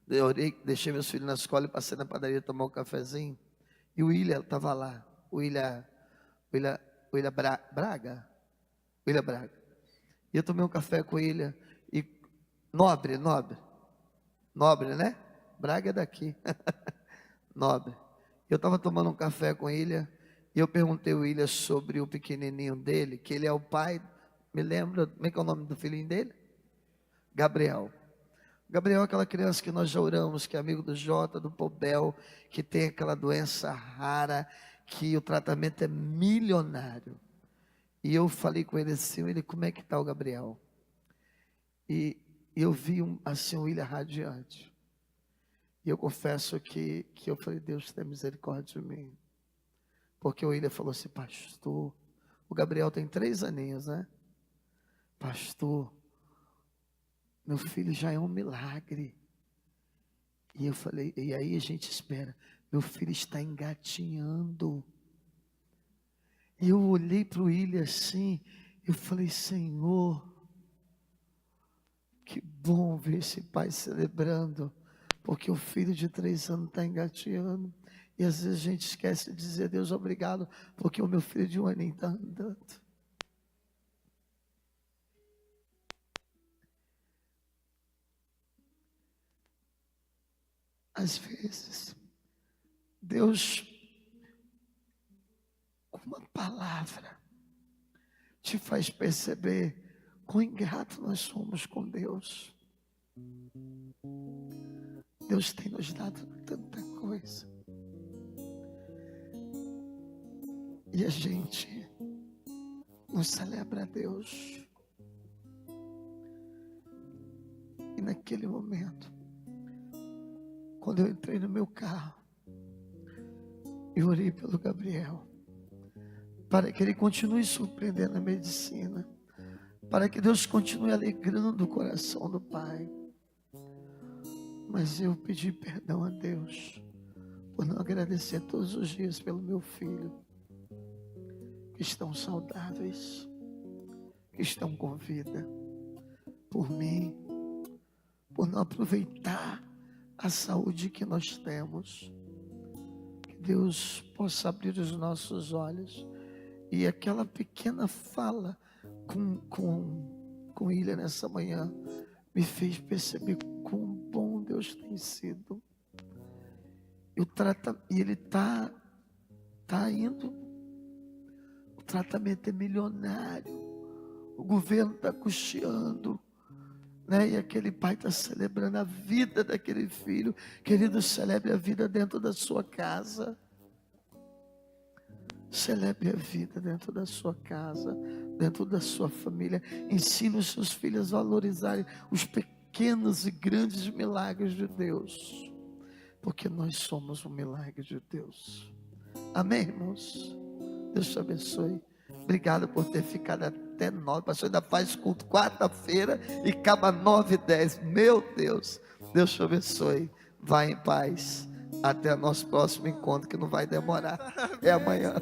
Eu deixei meus filhos na escola e passei na padaria tomar um cafezinho. E o William estava lá. O William Braga. E eu tomei um café com o William. E Nobre, né? Braga é daqui. Nobre. Eu estava tomando um café com ele e eu perguntei ao William sobre o pequenininho dele, que ele é o pai, me lembra, como é que é o nome do filhinho dele? Gabriel. Gabriel é aquela criança que nós já oramos, que é amigo do Jota, do Pobel, que tem aquela doença rara, que o tratamento é milionário. E eu falei com ele assim, como é que está o Gabriel? E eu vi assim o William radiante. E eu confesso que eu falei, Deus tem misericórdia de mim. Porque o William falou assim, pastor, o Gabriel tem 3 aninhos, né? Pastor, meu filho já é um milagre. E eu falei, e aí a gente espera, meu filho está engatinhando. E eu olhei para o William assim, eu falei, Senhor, que bom ver esse pai celebrando. Porque o filho de 3 anos está engateando. E às vezes a gente esquece de dizer, Deus, obrigado, porque o meu filho de 1 aninho está andando. Às vezes, Deus, com uma palavra, te faz perceber quão ingrato nós somos com Deus. Deus tem nos dado tanta coisa. E a gente não celebra a Deus. E naquele momento, quando eu entrei no meu carro, eu orei pelo Gabriel, para que ele continue surpreendendo a medicina, para que Deus continue alegrando o coração do pai. Mas eu pedi perdão a Deus por não agradecer todos os dias pelo meu filho, que estão saudáveis, que estão com vida, por mim, por não aproveitar a saúde que nós temos. Que Deus possa abrir os nossos olhos. E aquela pequena fala com Ilha nessa manhã me fez perceber quão bom Deus tem sido. E ele está indo. O tratamento é milionário. O governo está custeando, né? E aquele pai está celebrando a vida daquele filho. Querido, celebre a vida dentro da sua casa. Celebre a vida dentro da sua casa, dentro da sua família. Ensine os seus filhos a valorizarem os pequenos e grandes milagres de Deus, porque nós somos um milagre de Deus. Amém, irmãos? Deus te abençoe. Obrigado por ter ficado até 9. O pastor ainda faz culto quarta-feira e acaba 9h10. Meu Deus, Deus te abençoe. Vai em paz. Até o nosso próximo encontro, que não vai demorar. É amanhã.